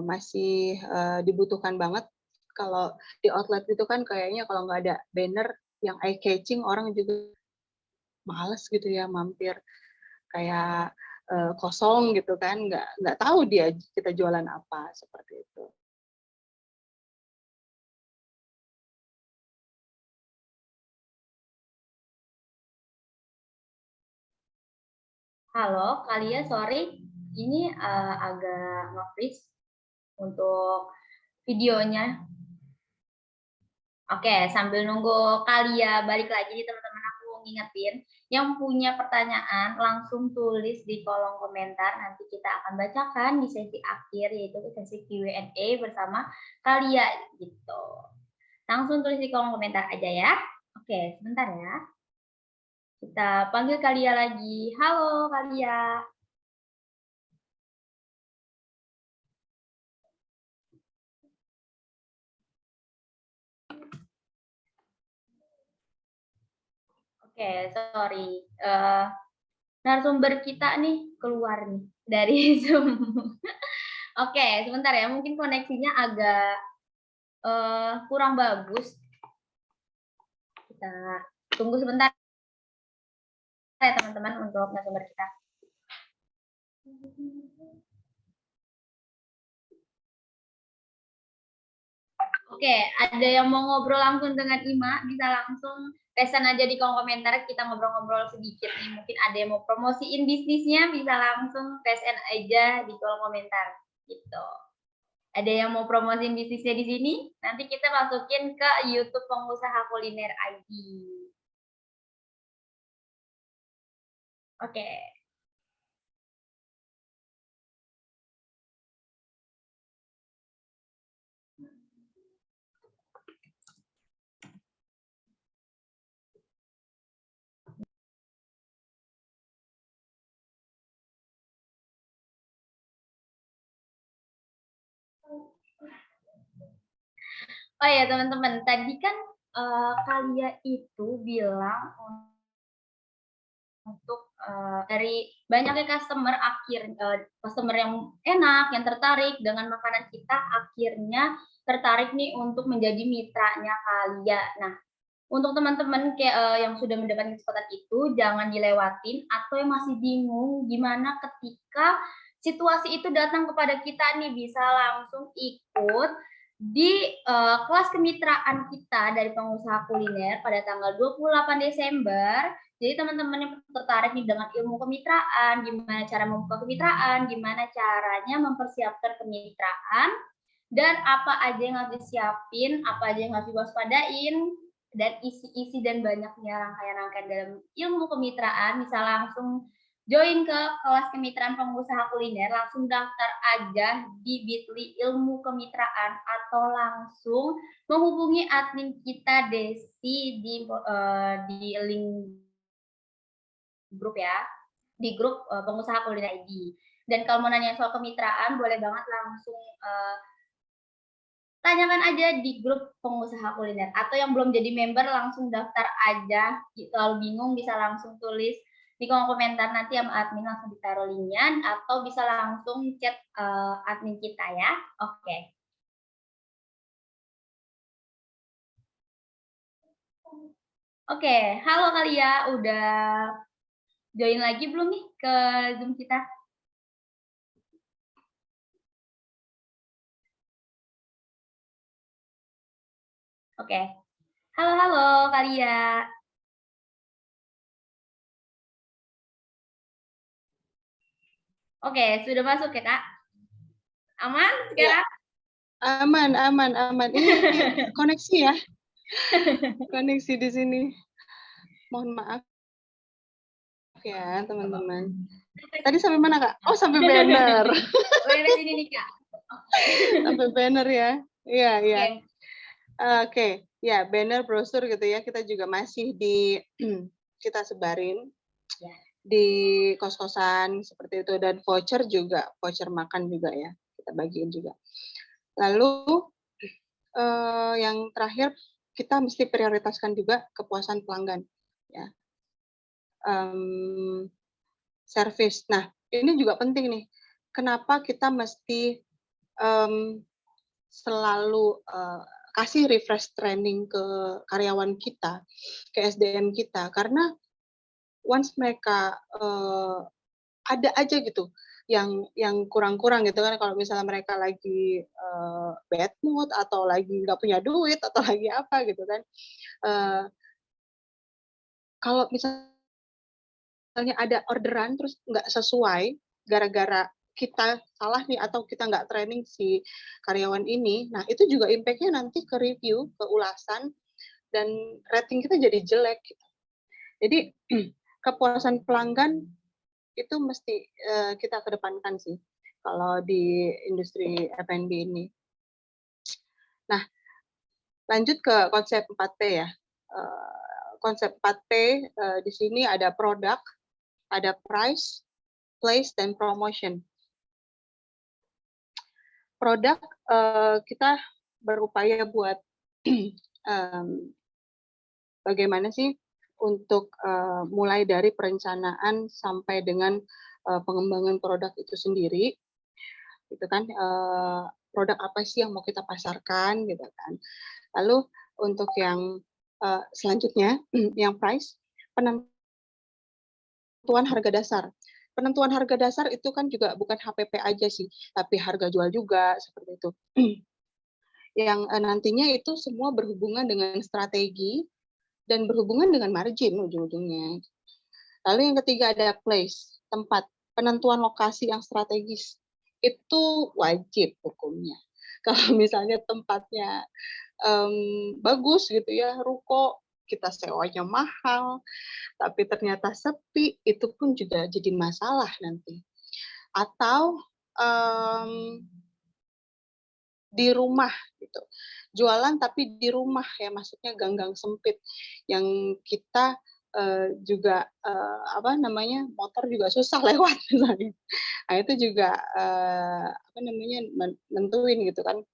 masih dibutuhkan banget. Kalau di outlet itu kan kayaknya kalau nggak ada banner yang eye catching, orang juga males gitu ya mampir, kayak kosong gitu kan, nggak tahu dia kita jualan apa, seperti itu.
Halo, Kalia, sorry, ini agak nge-freeze untuk videonya. Oke, sambil nunggu Kalia balik lagi nih teman-teman, aku ngingetin yang punya pertanyaan langsung tulis di kolom komentar, nanti kita akan bacakan di sesi akhir, yaitu sesi Q&A bersama Kalia gitu. Langsung tulis di kolom komentar aja ya. Oke, sebentar ya. Kita panggil Kalia lagi. Halo Kalia. Oke, sorry. Narasumber kita nih keluar nih dari Zoom. Oke, sebentar ya. Mungkin koneksinya agak kurang bagus. Kita tunggu sebentar ya teman-teman untuk narasumber kita. Oke, ada yang mau ngobrol langsung dengan Ima, bisa langsung pesan aja di kolom komentar, kita ngobrol-ngobrol sedikit nih. Mungkin ada yang mau promosiin bisnisnya, bisa langsung pesan aja di kolom komentar gitu. Ada yang mau promosiin bisnisnya di sini, nanti kita masukin ke YouTube Pengusaha Kuliner ID. Oke. Oh ya teman-teman, tadi kan Kalia itu bilang untuk dari banyaknya customer yang enak, yang tertarik dengan makanan kita, akhirnya tertarik nih untuk menjadi mitranya Kalia. Nah, untuk teman-teman yang sudah mendapatkan kesempatan itu, jangan dilewatin, atau yang masih bingung gimana ketika situasi itu datang kepada kita nih, bisa langsung ikut di kelas kemitraan kita dari Pengusaha Kuliner pada tanggal 28 Desember. Jadi teman-teman yang tertarik nih dengan ilmu kemitraan, gimana cara membuka kemitraan, gimana caranya mempersiapkan kemitraan, dan apa aja yang harus disiapin, apa aja yang harus diwaspadain, dan isi-isi dan banyaknya rangkaian-rangkaian dalam ilmu kemitraan, bisa langsung join ke kelas kemitraan pengusaha kuliner, langsung daftar aja di Bitly ilmu kemitraan, atau langsung menghubungi admin kita Desi di link grup ya, di grup pengusaha kuliner ID. Dan kalau mau nanya soal kemitraan, boleh banget langsung tanyakan aja di grup pengusaha kuliner, atau yang belum jadi member langsung daftar aja. Kalau bingung bisa langsung tulis di kolom komentar, nanti sama admin langsung ditaruh linknya, atau bisa langsung chat admin kita ya. Oke. Oke, halo Kalia, udah join lagi belum nih ke Zoom kita? Oke. Halo Kalia. Oke, sudah masuk ya, Kak? Aman sekarang?
Ya, aman. Ini koneksi ya. Koneksi di sini. Mohon maaf ya, teman-teman. Tadi sampai mana, Kak? Oh, sampai banner.
Sampai sini nih, Kak.
Sampai banner ya. Iya.
Oke.
Oke, ya banner, brosur gitu ya, kita juga masih kita sebarin di kos-kosan seperti itu, dan voucher juga, voucher makan juga ya, kita bagiin juga. Lalu yang terakhir, kita mesti prioritaskan juga kepuasan pelanggan ya. service. Nah, ini juga penting nih. Kenapa kita mesti selalu kasih refresh training ke karyawan kita, ke SDM kita, karena once mereka ada aja gitu yang kurang-kurang gitu kan, kalau misalnya mereka lagi bad mood atau lagi nggak punya duit atau lagi apa gitu kan, kalau misalnya ada orderan terus nggak sesuai gara-gara kita salah nih atau kita nggak training si karyawan ini, nah itu juga impact-nya nanti ke review, ke ulasan, dan rating kita jadi jelek gitu. Jadi kepuasan pelanggan itu mesti kita kedepankan sih kalau di industri F&B ini. Nah, lanjut ke konsep 4P ya. Konsep 4P di sini ada produk, ada price, place, dan promotion. Produk kita berupaya buat bagaimana sih untuk mulai dari perencanaan sampai dengan pengembangan produk itu sendiri, gitu kan? Produk apa sih yang mau kita pasarkan, gitu kan? Lalu untuk yang selanjutnya, yang price, penentuan harga dasar. Penentuan harga dasar itu kan juga bukan HPP aja sih, tapi harga jual juga seperti itu. Yang nantinya itu semua berhubungan dengan strategi dan berhubungan dengan margin ujung-ujungnya. Lalu yang ketiga ada place, tempat. Penentuan lokasi yang strategis. Itu wajib hukumnya. Kalau misalnya tempatnya bagus gitu ya, ruko, kita sewanya mahal, tapi ternyata sepi, itu pun juga jadi masalah nanti. Atau di rumah gitu. Jualan tapi di rumah ya, maksudnya gang-gang sempit yang kita juga apa namanya, motor juga susah lewat misalnya. Nah, itu juga apa namanya, nentuin gitu kan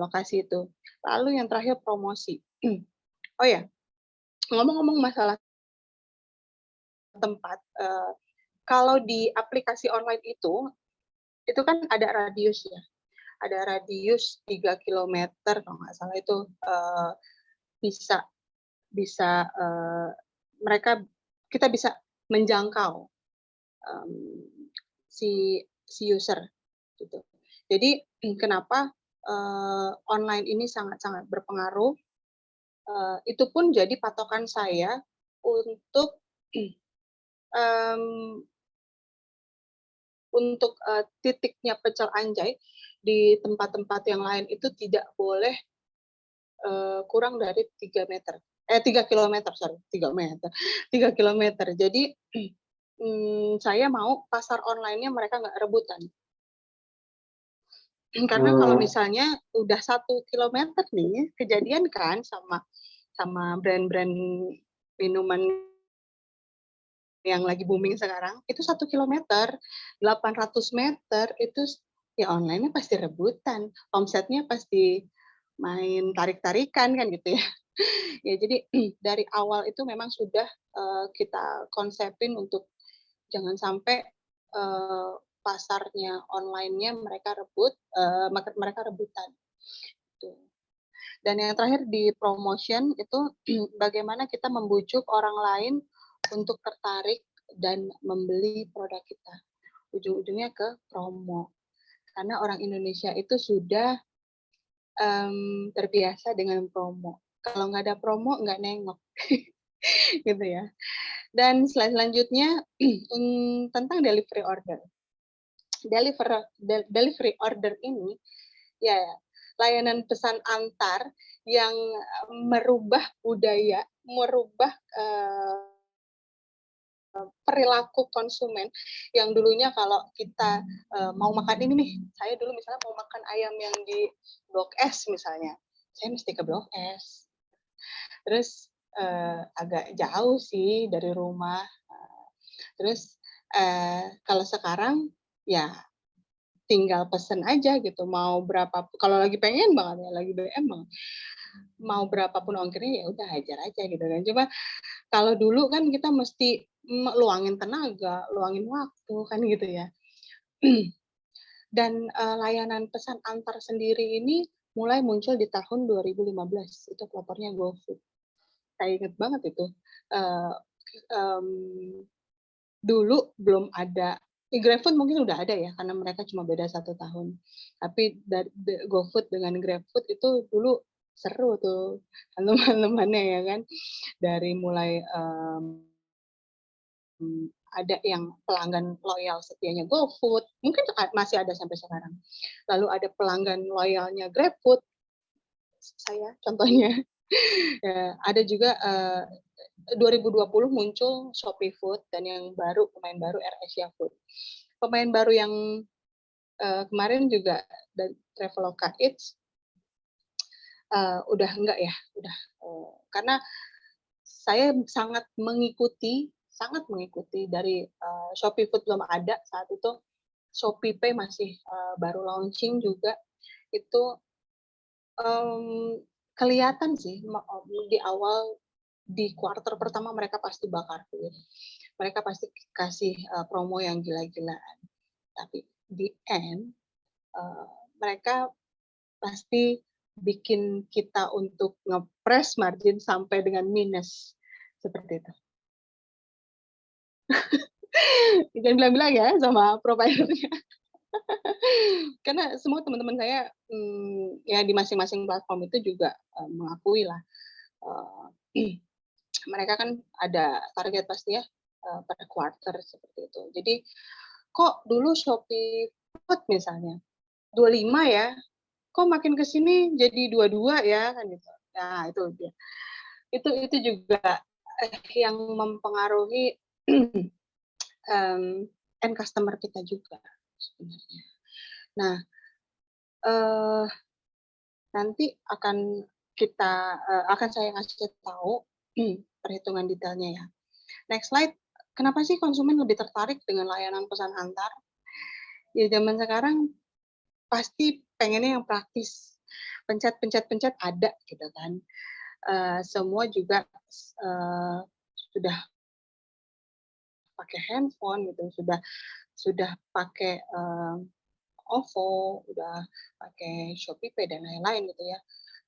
lokasi itu. Lalu yang terakhir promosi. Oh ya, ngomong-ngomong masalah tempat, kalau di aplikasi online itu kan ada radius ya. Ada radius 3 kilometer kalau nggak salah itu bisa bisa kita bisa menjangkau si user gitu. Jadi kenapa online ini sangat-sangat berpengaruh, itu pun jadi patokan saya untuk titiknya pecel Anjay di tempat-tempat yang lain itu tidak boleh kurang dari 3 meter. 3 kilometer, sorry, 3 meter. 3 kilometer. Jadi saya mau pasar online-nya mereka nggak rebutan. Karena kalau misalnya udah 1 kilometer nih, kejadian kan sama brand-brand minuman yang lagi booming sekarang, itu 1 kilometer, 800 meter, itu ya online-nya pasti rebutan, omsetnya pasti main tarik-tarikan kan gitu ya. Ya jadi dari awal itu memang sudah kita konsepin untuk jangan sampai pasarnya online-nya mereka mereka rebutan. Gitu. Dan yang terakhir di promotion itu bagaimana kita membujuk orang lain untuk tertarik dan membeli produk kita. Ujung-ujungnya ke promo. Karena orang Indonesia itu sudah terbiasa dengan promo. Kalau nggak ada promo, nggak nengok. Gitu ya. Dan selanjutnya tentang delivery order. Delivery order ini ya layanan pesan antar yang merubah budaya, merubah perilaku konsumen yang dulunya kalau kita mau makan ini nih, saya dulu misalnya mau makan ayam yang di Blok S misalnya, saya mesti ke Blok S. Terus agak jauh sih dari rumah. Terus kalau sekarang ya tinggal pesen aja gitu, mau berapa, kalau lagi pengen banget ya, lagi BM banget, mau berapapun ongkirnya ya udah hajar aja gitu kan. Cuma kalau dulu kan kita mesti luangin tenaga, luangin waktu kan gitu ya. Dan layanan pesan antar sendiri ini mulai muncul di tahun 2015, itu pelopornya GoFood. Saya inget banget itu. Eee, mmm, Dulu belum ada, GrabFood mungkin udah ada ya, karena mereka cuma beda 1 tahun. Tapi GoFood dengan GrabFood itu dulu seru tuh, teman-temannya ya kan. Dari mulai, ada yang pelanggan loyal setianya GoFood, mungkin masih ada sampai sekarang. Lalu ada pelanggan loyalnya GrabFood, saya contohnya. Ya, ada juga 2020 muncul Shopee Food dan yang baru, pemain baru AirAsia Food. Pemain baru yang kemarin juga dari Traveloka Eats udah enggak ya, udah karena saya sangat mengikuti dari Shopee Food belum ada saat itu, ShopeePay masih baru launching juga, itu kelihatan sih di awal, di kuartal pertama mereka pasti bakar duit. Mereka pasti kasih promo yang gila-gilaan. Tapi di end, eee, mereka pasti bikin kita untuk ngepres margin sampai dengan minus, seperti itu. Jangan bilang-bilang ya sama provider-nya. Karena semua teman-teman saya, ya di masing-masing platform itu juga, mengakui lah, eee, mereka kan ada target pasti ya, per quarter seperti itu. Jadi, kok dulu Shopee Food misalnya 25 ya, kok makin ke sini jadi 22 ya, kan gitu. Nah itu dia. Itu juga, yang mempengaruhi, end customer kita juga sebenarnya. Nah, eee, nanti akan saya kasih tahu perhitungan detailnya ya. Next slide, kenapa sih konsumen lebih tertarik dengan layanan pesan antar? Ya zaman sekarang pasti pengennya yang praktis, pencet pencet pencet ada gitu kan. Semua juga sudah pakai handphone gitu, sudah pakai OVO, udah pakai ShopeePay dan lain-lain gitu ya.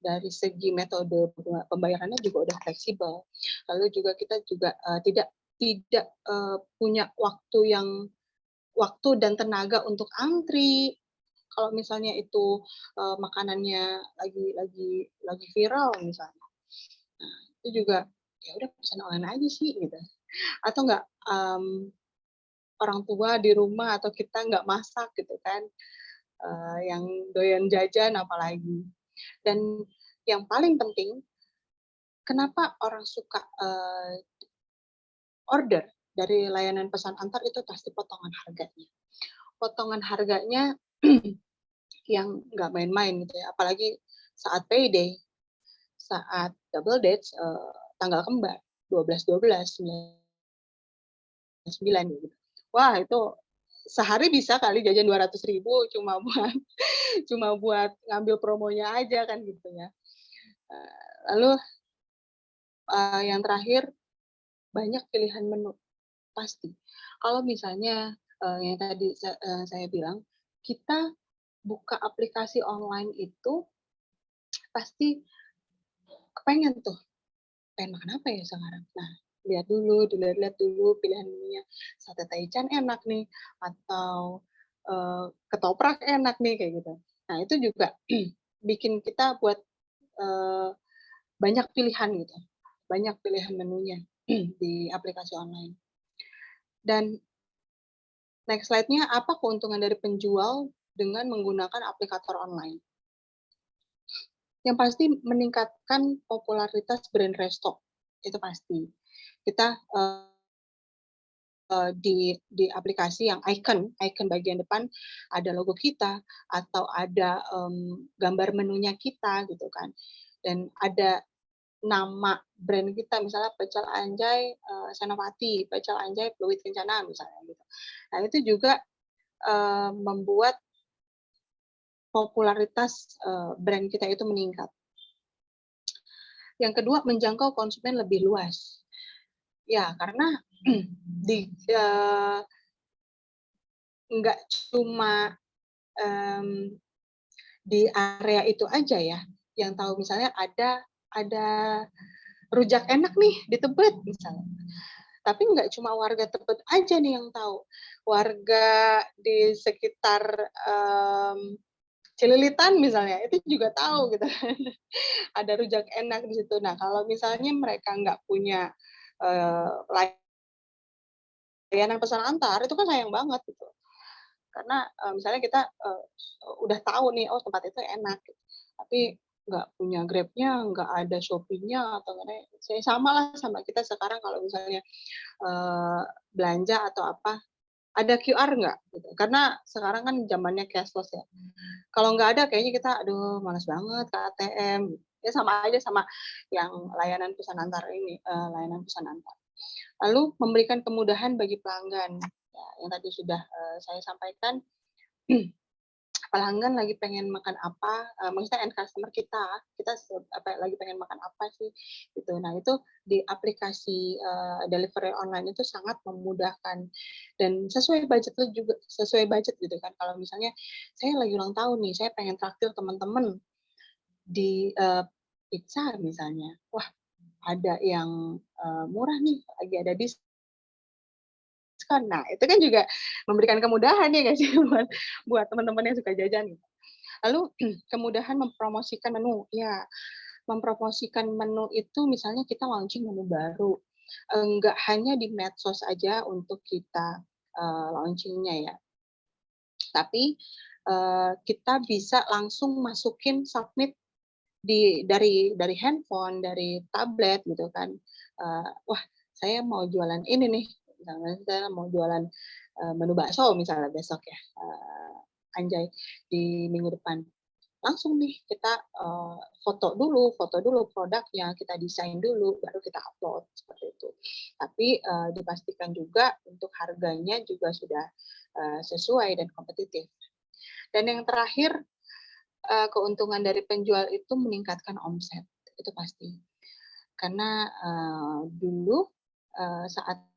Dari segi metode pembayarannya juga udah fleksibel. Lalu juga kita juga tidak tidak punya waktu dan tenaga untuk antri. Kalau misalnya itu makanannya lagi viral misalnya, nah itu juga ya udah pesan online aja sih gitu. Atau enggak, orang tua di rumah atau kita nggak masak gitu kan, yang doyan jajan apalagi. Dan yang paling penting, kenapa orang suka order dari layanan pesan antar itu pasti potongan harganya. Potongan harganya yang nggak main-main gitu ya, apalagi saat payday, saat double dates, tanggal kembar, 12.12, 9 gitu. Wah itu sehari bisa kali jajan 200.000 cuma buat ngambil promonya aja kan gitu ya. Lalu, yang terakhir, banyak pilihan menu, pasti. Kalau misalnya, yang tadi saya bilang, kita buka aplikasi online itu pasti kepengen tuh, pengen makan apa ya sekarang? Nah, dilihat-lihat dulu pilihan menunya, sate taichan enak nih, atau, ketoprak enak nih, kayak gitu. Nah, itu juga bikin kita buat, eee, banyak pilihan gitu, banyak pilihan menunya di aplikasi online. Dan next slide-nya, apa keuntungan dari penjual dengan menggunakan aplikator online? Yang pasti meningkatkan popularitas brand restock, itu pasti. Kita, di aplikasi yang icon bagian depan ada logo kita atau ada, gambar menunya kita gitu kan, dan ada nama brand kita misalnya Pecel Anjay, Senopati, Pecel Anjay Pluit Kencana misalnya gitu. Nah itu juga, membuat popularitas, brand kita itu meningkat. Yang kedua, menjangkau konsumen lebih luas. Ya, karena di nggak cuma di area itu aja ya, yang tahu misalnya ada rujak enak nih di Tebet misalnya. Tapi nggak cuma warga Tebet aja nih yang tahu. Warga di sekitar Cililitan misalnya, itu juga tahu gitu kan. Ada rujak enak di situ. Nah, kalau misalnya mereka nggak punya layanan pesan antar, itu kan sayang banget gitu. Karena misalnya kita udah tahu nih, oh tempat itu enak, gitu. Tapi nggak punya Grab-nya, nggak ada Shopee-nya, atau saya sama lah sama kita sekarang kalau misalnya belanja atau apa, ada QR nggak? Gitu. Karena sekarang kan zamannya cashless ya. Kalau nggak ada, kayaknya kita, aduh, malas banget ke ATM. Ya sama aja sama yang layanan pesan antar ini, layanan pesan antar. Lalu memberikan kemudahan bagi pelanggan. Ya, yang tadi sudah saya sampaikan, pelanggan lagi pengen makan apa, maksudnya end customer kita lagi pengen makan apa sih, gitu. Nah, itu di aplikasi delivery online itu sangat memudahkan dan sesuai budget juga, sesuai budget gitu kan. Kalau misalnya saya lagi ulang tahun nih, saya pengen traktir teman-teman di pizza misalnya, wah ada yang murah nih, lagi ada diskon. Nah, itu kan juga memberikan kemudahan ya nggak sih buat teman-teman yang suka jajan. Lalu kemudahan mempromosikan menu. Ya, mempromosikan menu itu misalnya kita launching menu baru. Nggak hanya di medsos aja untuk kita launchingnya ya. Tapi kita bisa langsung masukin submit dari handphone, dari tablet gitu kan. Wah, saya mau jualan ini nih. Misalnya saya mau jualan menu bakso misalnya besok ya. Anjay di minggu depan. Langsung nih kita foto dulu produknya, kita desain dulu, baru kita upload seperti itu. Tapi dipastikan juga untuk harganya juga sudah sesuai dan kompetitif. Dan yang terakhir, keuntungan dari penjual itu meningkatkan omset, itu pasti. Karena dulu saat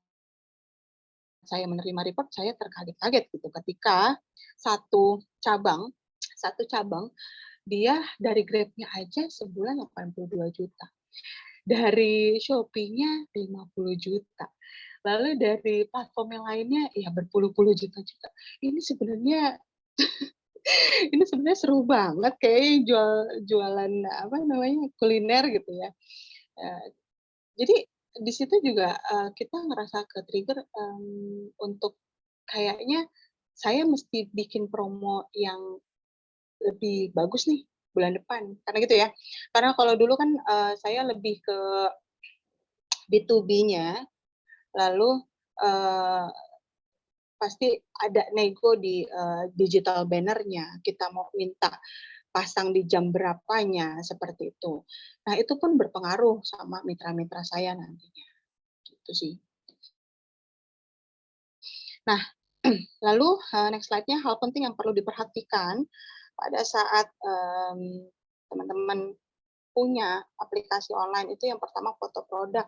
saya menerima report, saya terkaget-kaget gitu ketika satu cabang dia dari Grab-nya aja sebulan 82 juta. Dari Shopee-nya 50 juta. Lalu dari platform yang lainnya ya berpuluh-puluh juta juga. Ini sebenarnya seru banget kayak jualan apa namanya kuliner gitu ya. Jadi di situ juga kita ngerasa ke trigger untuk kayaknya saya mesti bikin promo yang lebih bagus nih bulan depan, karena gitu ya. Karena kalau dulu kan saya lebih ke B2B-nya, lalu pasti ada nego di digital banner-nya, kita mau minta pasang di jam berapanya, seperti itu. Nah, itu pun berpengaruh sama mitra-mitra saya nantinya, gitu sih. Nah, lalu next slide-nya, hal penting yang perlu diperhatikan pada saat teman-teman punya aplikasi online itu yang pertama foto produk.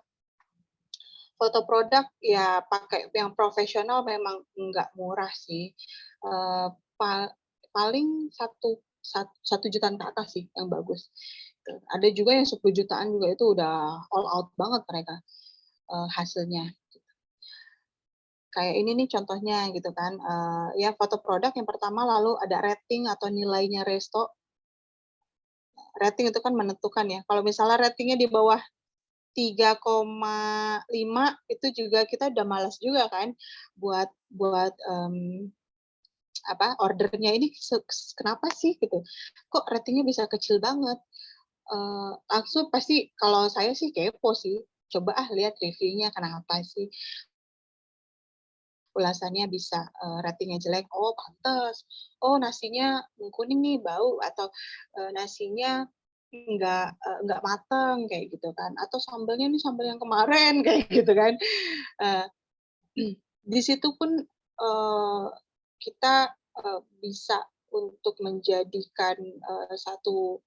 Foto produk ya pakai yang profesional memang nggak murah sih. Paling 1 jutaan ke atas sih yang bagus. Ada juga yang 10 jutaan juga itu udah all out banget mereka hasilnya. Kayak ini nih contohnya gitu kan. Ya foto produk yang pertama, lalu ada rating atau nilainya resto. Rating itu kan menentukan ya. Kalau misalnya ratingnya di bawah 3,5 itu juga kita udah malas juga kan buat ordernya ini kenapa sih gitu. Kok ratingnya bisa kecil banget. Langsung pasti kalau saya sih kepo sih. Coba lihat reviewnya kenapa sih ulasannya bisa ratingnya jelek. Oh, pantes. Oh, nasinya kuning nih bau, atau nasinya nggak mateng kayak gitu kan, atau sambelnya nih sambel yang kemarin kayak gitu kan. Di situ pun kita bisa untuk menjadikan satu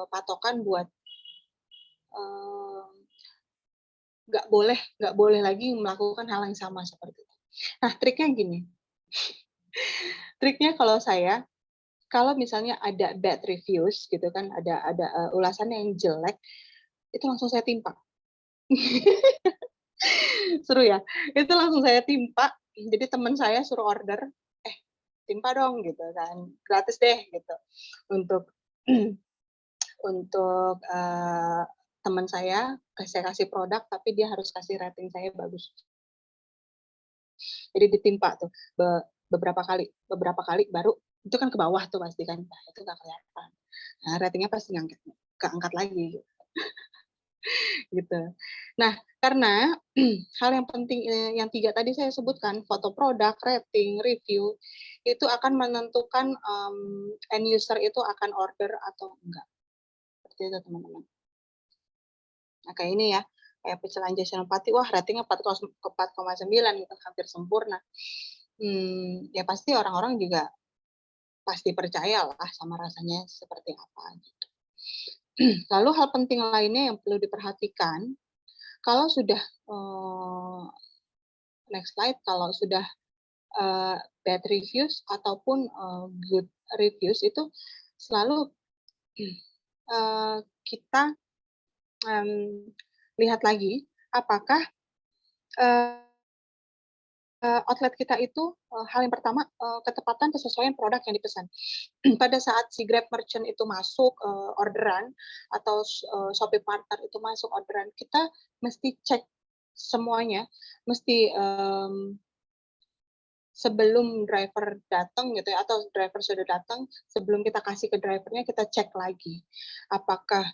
patokan buat nggak boleh lagi melakukan hal yang sama seperti itu. Nah, triknya gini, triknya kalau misalnya ada bad reviews gitu kan, ada ulasan yang jelek, itu langsung saya timpa. Seru ya? Itu langsung saya timpa, jadi teman saya suruh order, timpa dong gitu kan, gratis deh gitu. Untuk untuk teman saya kasih produk, tapi dia harus kasih rating saya bagus. Jadi ditimpa tuh beberapa kali baru itu kan ke bawah tuh pasti kan, nah, itu nggak kelihatan. Nah, ratingnya pasti keangkat lagi gitu. Nah, karena hal yang penting yang 3 tadi saya sebutkan, foto produk, rating, review, itu akan menentukan end user itu akan order atau enggak. Seperti itu teman-teman. Nah, kayak ini ya, kayak pecel anjay senopati, wah ratingnya 4,9 gitu, hampir sempurna. Ya pasti orang-orang juga pasti percaya lah sama rasanya seperti apa gitu. Lalu hal penting lainnya yang perlu diperhatikan, kalau sudah next slide, kalau sudah bad reviews ataupun good reviews itu selalu kita lihat lagi apakah outlet kita itu hal yang pertama ketepatan kesesuaian produk yang dipesan. Pada saat si Grab Merchant itu masuk orderan atau Shopee Partner itu masuk orderan, kita mesti cek semuanya, mesti sebelum driver datang gitu ya, atau driver sudah datang, sebelum kita kasih ke drivernya kita cek lagi apakah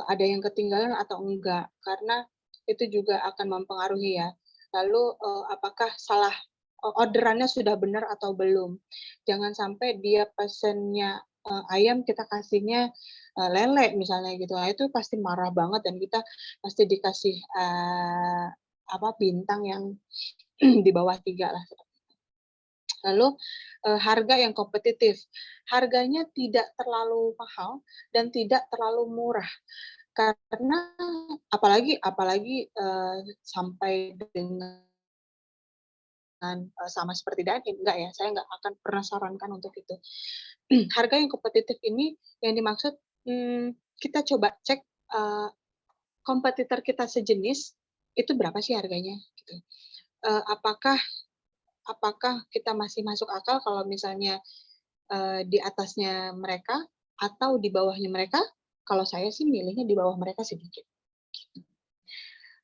ada yang ketinggalan atau enggak, karena itu juga akan mempengaruhi ya. Lalu apakah salah orderannya sudah benar atau belum. Jangan sampai dia pesennya ayam kita kasihnya lele misalnya gitu. Nah, itu pasti marah banget dan kita pasti dikasih bintang yang di bawah 3 lah. Lalu harga yang kompetitif. Harganya tidak terlalu mahal dan tidak terlalu murah. Karena apalagi sampai dengan sama seperti dine-in, enggak ya, saya nggak akan pernah sarankan untuk itu. Harga yang kompetitif ini yang dimaksud, kita coba cek kompetitor kita sejenis, itu berapa sih harganya gitu. Apakah kita masih masuk akal kalau misalnya di atasnya mereka atau di bawahnya mereka? Kalau saya sih milihnya di bawah mereka sedikit.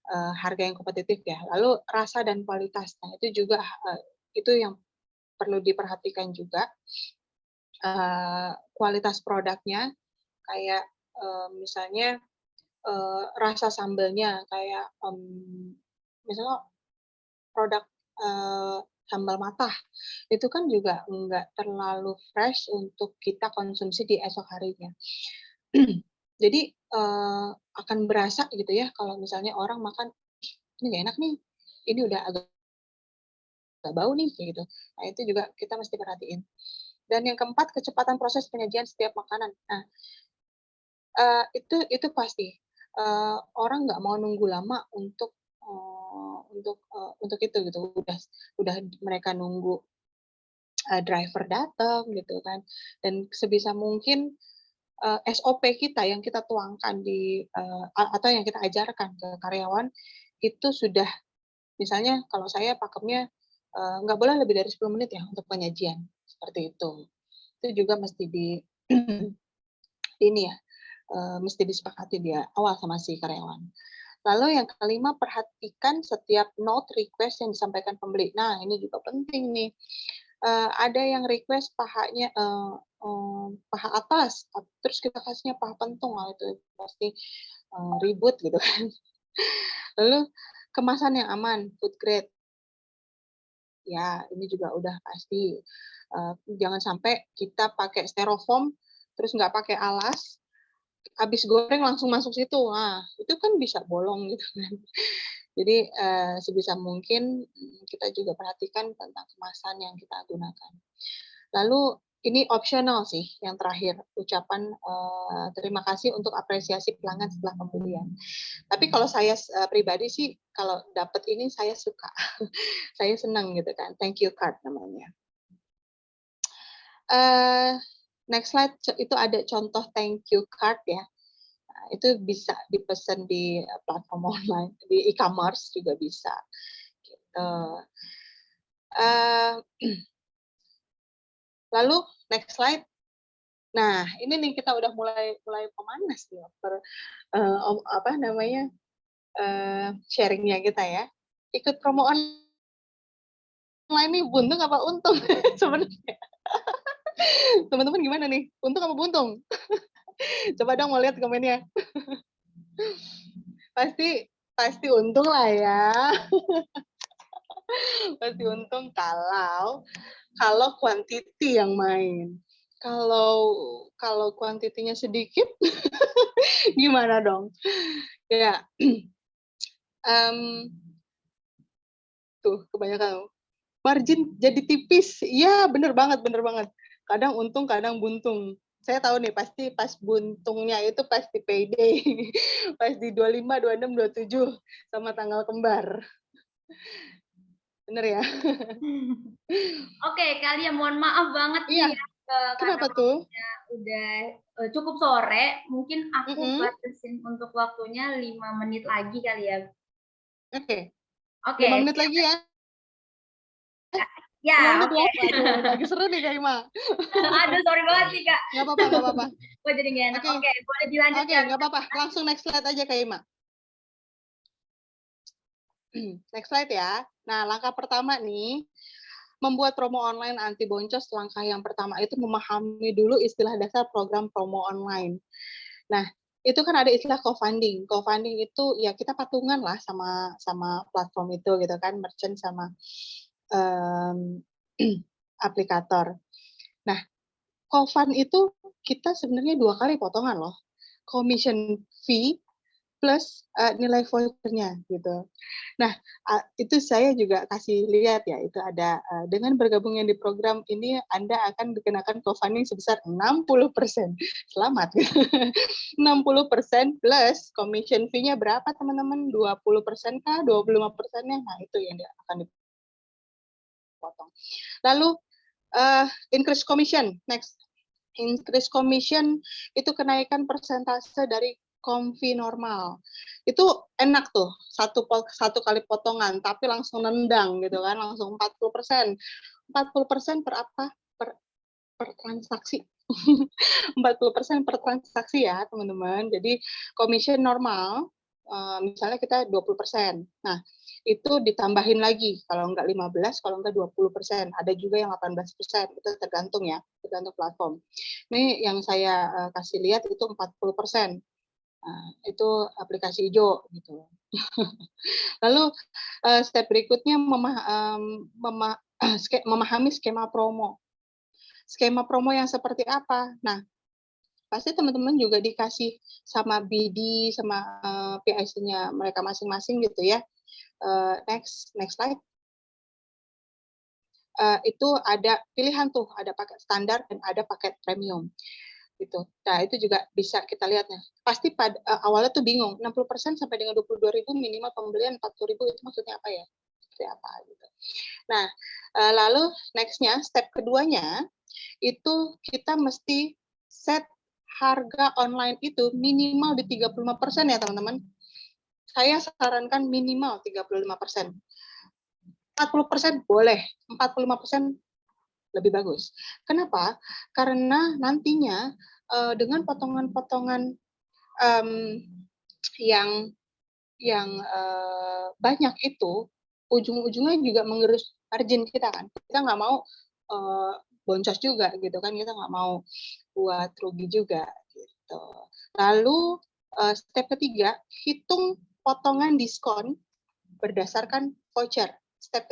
Harga yang kompetitif ya. Lalu rasa dan kualitas, nah itu juga itu yang perlu diperhatikan juga. Kualitas produknya kayak misalnya rasa sambelnya kayak misalnya produk sambal matah, itu kan juga enggak terlalu fresh untuk kita konsumsi di esok harinya. Jadi akan berasa gitu ya kalau misalnya orang makan, "Ini nggak enak nih, ini udah agak bau nih," kayak gitu. Nah, itu juga kita mesti perhatiin. Dan yang keempat, kecepatan proses penyajian setiap makanan. Nah, itu pasti, orang nggak mau nunggu lama untuk itu gitu, udah mereka nunggu driver datang gitu kan, dan sebisa mungkin SOP kita yang kita tuangkan atau yang kita ajarkan ke karyawan, itu sudah misalnya kalau saya pakemnya, nggak boleh lebih dari 10 menit ya untuk penyajian, seperti itu. Itu juga mesti ini ya, mesti disepakati di awal sama si karyawan. Lalu yang kelima, perhatikan setiap note request yang disampaikan pembeli. Nah, ini juga penting nih. Ada yang request pahanya paha atas, terus kita kasihnya paha pentung, nah itu pasti ribut gitu kan. Lalu kemasan yang aman, food grade. Ya, ini juga udah pasti. Jangan sampai kita pakai styrofoam, terus nggak pakai alas, habis goreng langsung masuk situ. Nah, itu kan bisa bolong gitu kan. Jadi sebisa mungkin kita juga perhatikan tentang kemasan yang kita gunakan. Lalu ini opsional sih yang terakhir, ucapan terima kasih untuk apresiasi pelanggan setelah pembelian. Tapi kalau saya pribadi sih kalau dapat ini saya suka. Saya senang gitu kan. Thank you card namanya. Next slide itu ada contoh thank you card ya. Nah, itu bisa dipesan di platform online, di e-commerce juga bisa. Gitu. Lalu next slide. Nah, ini nih kita udah mulai pemanas nih apa namanya sharingnya kita ya. Ikut promo online nih buntung apa untung sebenarnya? Teman-teman gimana nih? Untung apa buntung? Coba dong mau lihat komennya. Pasti untung lah ya. Pasti untung kalau quantity yang main. Kalau kuantitinya sedikit, gimana dong? Ya, tuh kebanyakan margin jadi tipis. Iya, bener banget. Kadang untung, kadang buntung. Saya tahu nih, pasti pas buntungnya itu pasti payday. Pas di 25, 26, 27 sama tanggal kembar. Bener ya?
Oke, kalian mohon maaf banget
Iya.
nih ya.
Kenapa tuh?
Udah cukup sore, mungkin aku
Mm-mm.
batasin untuk waktunya 5 menit lagi kali ya.
Oke.
Oke.
5 menit lagi ya.
Ya,
5 menit
oke.
ya. Waduh, lagi seru nih Kak Ima.
Aduh, sorry banget nih Kak.
Nggak apa-apa.
Gue jadi nggak enak. Oke, boleh dilanjut
Oke,
ya.
nggak apa-apa. Langsung next slide aja Kak Ima. Next slide ya. Nah, langkah pertama nih, membuat promo online anti boncos. Langkah yang pertama itu memahami dulu istilah dasar program promo online. Nah, itu kan ada istilah co-funding. Co-funding itu ya kita patungan lah sama platform itu gitu kan, merchant sama aplikator. Nah, co-fund itu kita sebenarnya 2 kali potongan loh. Commission fee plus nilai voucher-nya gitu. Nah, itu saya juga kasih lihat ya, itu ada dengan bergabungnya di program ini Anda akan dikenakan co-funding sebesar 60%. Selamat. 60% plus commission fee-nya berapa teman-teman? 20% kah? 25%-nya? Nah, itu yang akan dipotong. Lalu increase commission. Next. Increase commission itu kenaikan persentase dari konfi normal. Itu enak tuh, satu kali potongan, tapi langsung nendang gitu kan, langsung 40%. 40% per apa? Per transaksi. 40% per transaksi ya, teman-teman. Jadi commission normal, misalnya kita 20%. Nah, itu ditambahin lagi, kalau enggak 15, kalau enggak 20%. Ada juga yang 18%, itu tergantung ya, tergantung platform. Ini yang saya kasih lihat itu 40%. Nah, itu aplikasi hijau gitu. Lalu step berikutnya memahami skema promo. Skema promo yang seperti apa? Nah, pasti teman-teman juga dikasih sama BD, sama PIC-nya mereka masing-masing gitu ya. Next slide. Itu ada pilihan tuh, ada paket standar dan ada paket premium. Gitu. Nah, itu juga bisa kita lihat ya. Pasti pada awalnya tuh bingung, 60% sampai dengan 22.000 minimal pembelian 40.000 itu maksudnya apa ya? Seperti apa gitu. Nah, lalu next-nya, step keduanya itu kita mesti set harga online itu minimal di 35% ya teman-teman. Saya sarankan minimal 35%. 40% boleh, 45% lebih bagus. Kenapa? Karena nantinya dengan potongan-potongan yang banyak itu, ujung-ujungnya juga mengerus margin kita kan. Kita nggak mau boncos juga gitu kan, kita nggak mau buat rugi juga gitu. Lalu step ketiga, hitung potongan diskon berdasarkan voucher. Step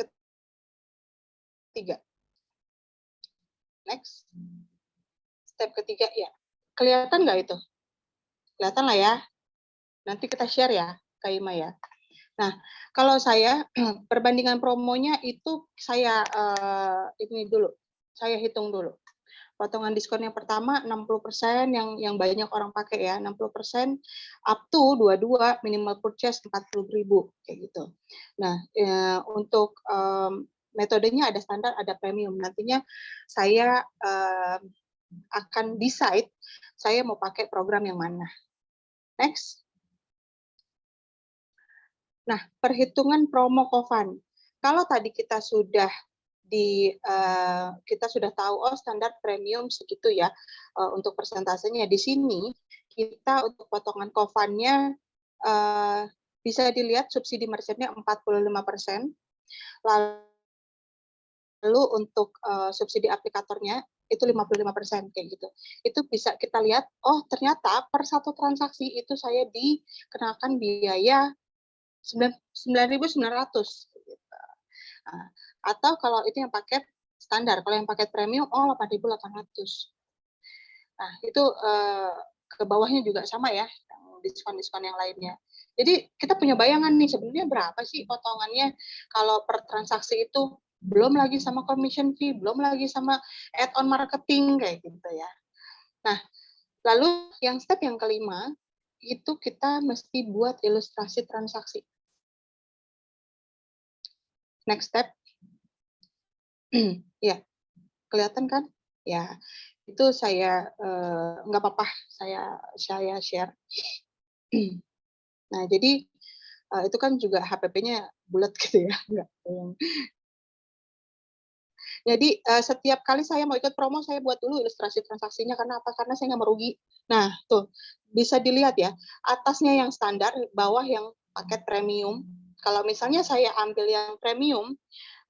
ketiga. Next. Step ketiga ya. Kelihatan nggak itu? Kelihatan lah ya. Nanti kita share ya, Kak Ima ya. Nah, kalau saya perbandingan promonya itu saya ini dulu, saya hitung dulu. Potongan diskon yang pertama 60% yang banyak orang pakai ya, 60% up to 22 minimal purchase 40.000 kayak gitu. Nah, untuk metodenya ada standar, ada premium. Nantinya saya akan decide saya mau pakai program yang mana. Next. Nah, perhitungan promo Kovan. Kalau tadi kita sudah kita sudah tahu standar premium segitu ya untuk persentasenya. Di sini kita untuk potongan Kovannya bisa dilihat subsidi merchantnya 45%. Lalu untuk subsidi aplikatornya itu 55% kayak gitu. Itu bisa kita lihat, oh ternyata per satu transaksi itu saya dikenakan biaya 9.900 gitu. Nah, atau kalau itu yang paket standar, kalau yang paket premium, 8.800. Nah, itu ke bawahnya juga sama ya, diskon-diskon yang lainnya. Jadi kita punya bayangan nih, sebenarnya berapa sih potongannya kalau per transaksi itu, belum lagi sama commission fee, belum lagi sama add-on marketing, kayak gitu ya. Nah, lalu yang step yang kelima, itu kita mesti buat ilustrasi transaksi. Next step. Ya, kelihatan kan? Ya, itu saya nggak apa-apa, saya share. Nah, jadi itu kan juga HPP-nya bulat gitu ya, nggak yang. Jadi setiap kali saya mau ikut promo, saya buat dulu ilustrasi transaksinya. Karena apa? Karena saya nggak merugi. Nah, tuh bisa dilihat ya, atasnya yang standar, bawah yang paket premium. Kalau misalnya saya ambil yang premium,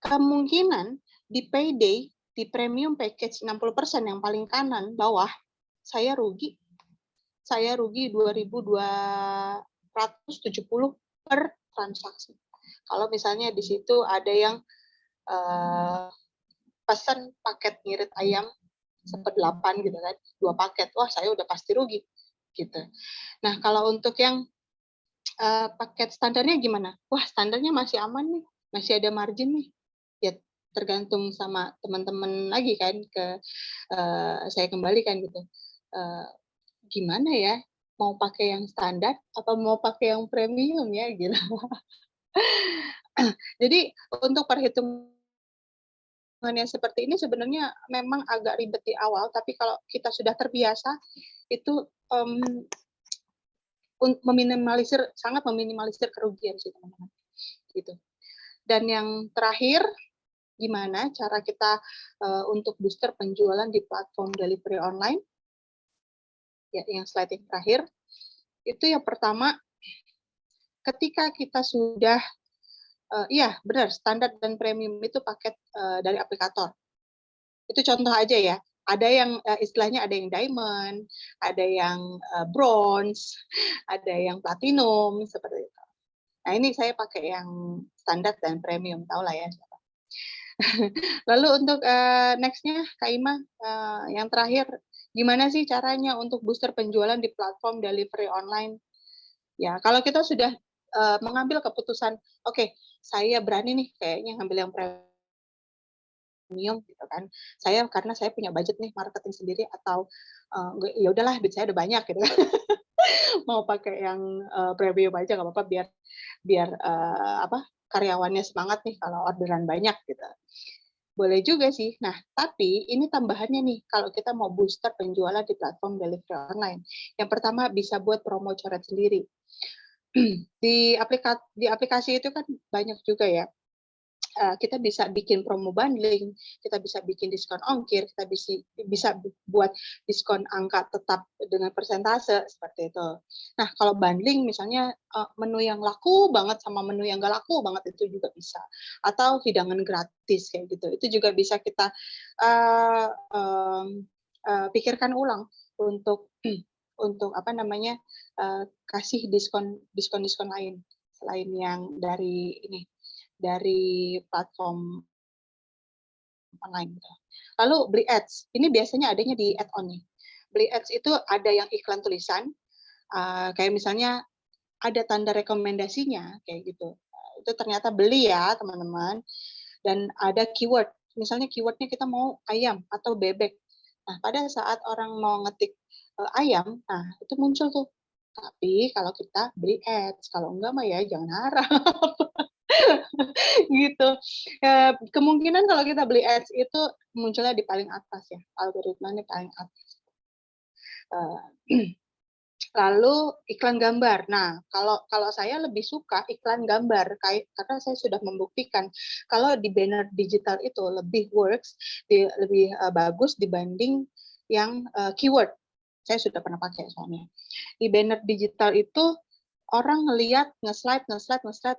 kemungkinan di payday, di premium package 60% yang paling kanan bawah, saya rugi. Saya rugi 2.270 per transaksi. Kalau misalnya di situ ada yang pesan paket ngirit ayam 1/8 gitu kan, 2 paket, wah saya udah pasti rugi gitu. Nah, kalau untuk yang paket standarnya gimana? Wah, standarnya masih aman nih, masih ada margin nih. Ya tergantung sama teman-teman lagi kan, saya kembalikan gitu. Gimana ya? Mau pakai yang standar atau mau pakai yang premium ya gitu. Jadi untuk perhitungan yang seperti ini sebenarnya memang agak ribet di awal, tapi kalau kita sudah terbiasa itu sangat meminimalisir kerugian sih teman-teman. Gitu. Dan yang terakhir, gimana cara kita untuk booster penjualan di platform delivery online? Ya, yang slide yang terakhir. Itu yang pertama, ketika kita sudah iya benar, standar dan premium itu paket dari aplikator. Itu contoh aja ya. Ada yang istilahnya ada yang diamond, ada yang bronze, ada yang platinum seperti itu. Nah, ini saya pakai yang standar dan premium, tahu lah ya. Lalu untuk next-nya Kak Ima, yang terakhir, gimana sih caranya untuk booster penjualan di platform delivery online? Ya, kalau kita sudah mengambil keputusan, oke, saya berani nih kayaknya ngambil yang premium gitu kan. Karena saya punya budget nih marketing sendiri atau ya udahlah duit saya udah banyak gitu kan. Mau pakai yang premium aja nggak apa-apa biar biar karyawannya semangat nih kalau orderan banyak gitu. Boleh juga sih. Nah, tapi ini tambahannya nih kalau kita mau booster penjualan di platform delivery online. Yang pertama bisa buat promo coret sendiri. Di aplikasi itu kan banyak juga ya. Kita bisa bikin promo bundling, kita bisa bikin diskon ongkir, kita bisa buat diskon angka tetap dengan persentase seperti itu. Nah, kalau bundling misalnya menu yang laku banget sama menu yang nggak laku banget itu juga bisa. Atau hidangan gratis kayak gitu. Itu juga bisa kita pikirkan ulang untuk kasih diskon lain selain yang dari platform online. Lalu beli ads, ini biasanya adanya di add-on nih. Beli ads itu ada yang iklan tulisan, kayak misalnya ada tanda rekomendasinya, kayak gitu. Itu ternyata beli ya teman-teman. Dan ada keyword, misalnya keywordnya kita mau ayam atau bebek. Nah, pada saat orang mau ngetik ayam, nah itu muncul tuh. Tapi kalau kita beli ads, kalau enggak mah ya jangan harap. Gitu. Kemungkinan kalau kita beli ads itu munculnya di paling atas ya, algoritmanya paling atas. Lalu iklan gambar. Nah, kalau saya lebih suka iklan gambar karena saya sudah membuktikan kalau di banner digital itu lebih works, lebih bagus dibanding yang keyword. Saya sudah pernah pakai soalnya. Di banner digital itu orang ngelihat, nge-slide,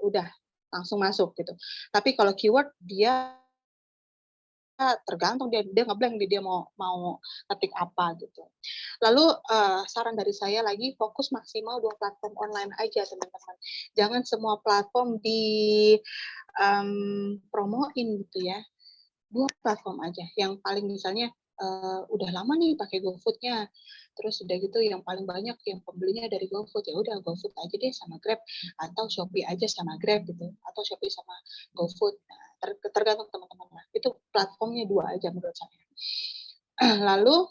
udah langsung masuk gitu. Tapi kalau keyword dia tergantung dia ngeblank dia mau ketik apa gitu. Lalu saran dari saya lagi fokus maksimal 2 platform online aja teman-teman. Jangan semua platform di promoin gitu ya. 2 platform aja. Yang paling misalnya udah lama nih pakai GoFood-nya. Terus udah gitu yang paling banyak yang pembelinya dari GoFood, ya udah GoFood aja deh sama Grab atau Shopee aja sama Grab gitu atau Shopee sama GoFood. Nah, tergantung teman-teman lah. Itu platformnya 2 aja menurut saya. Lalu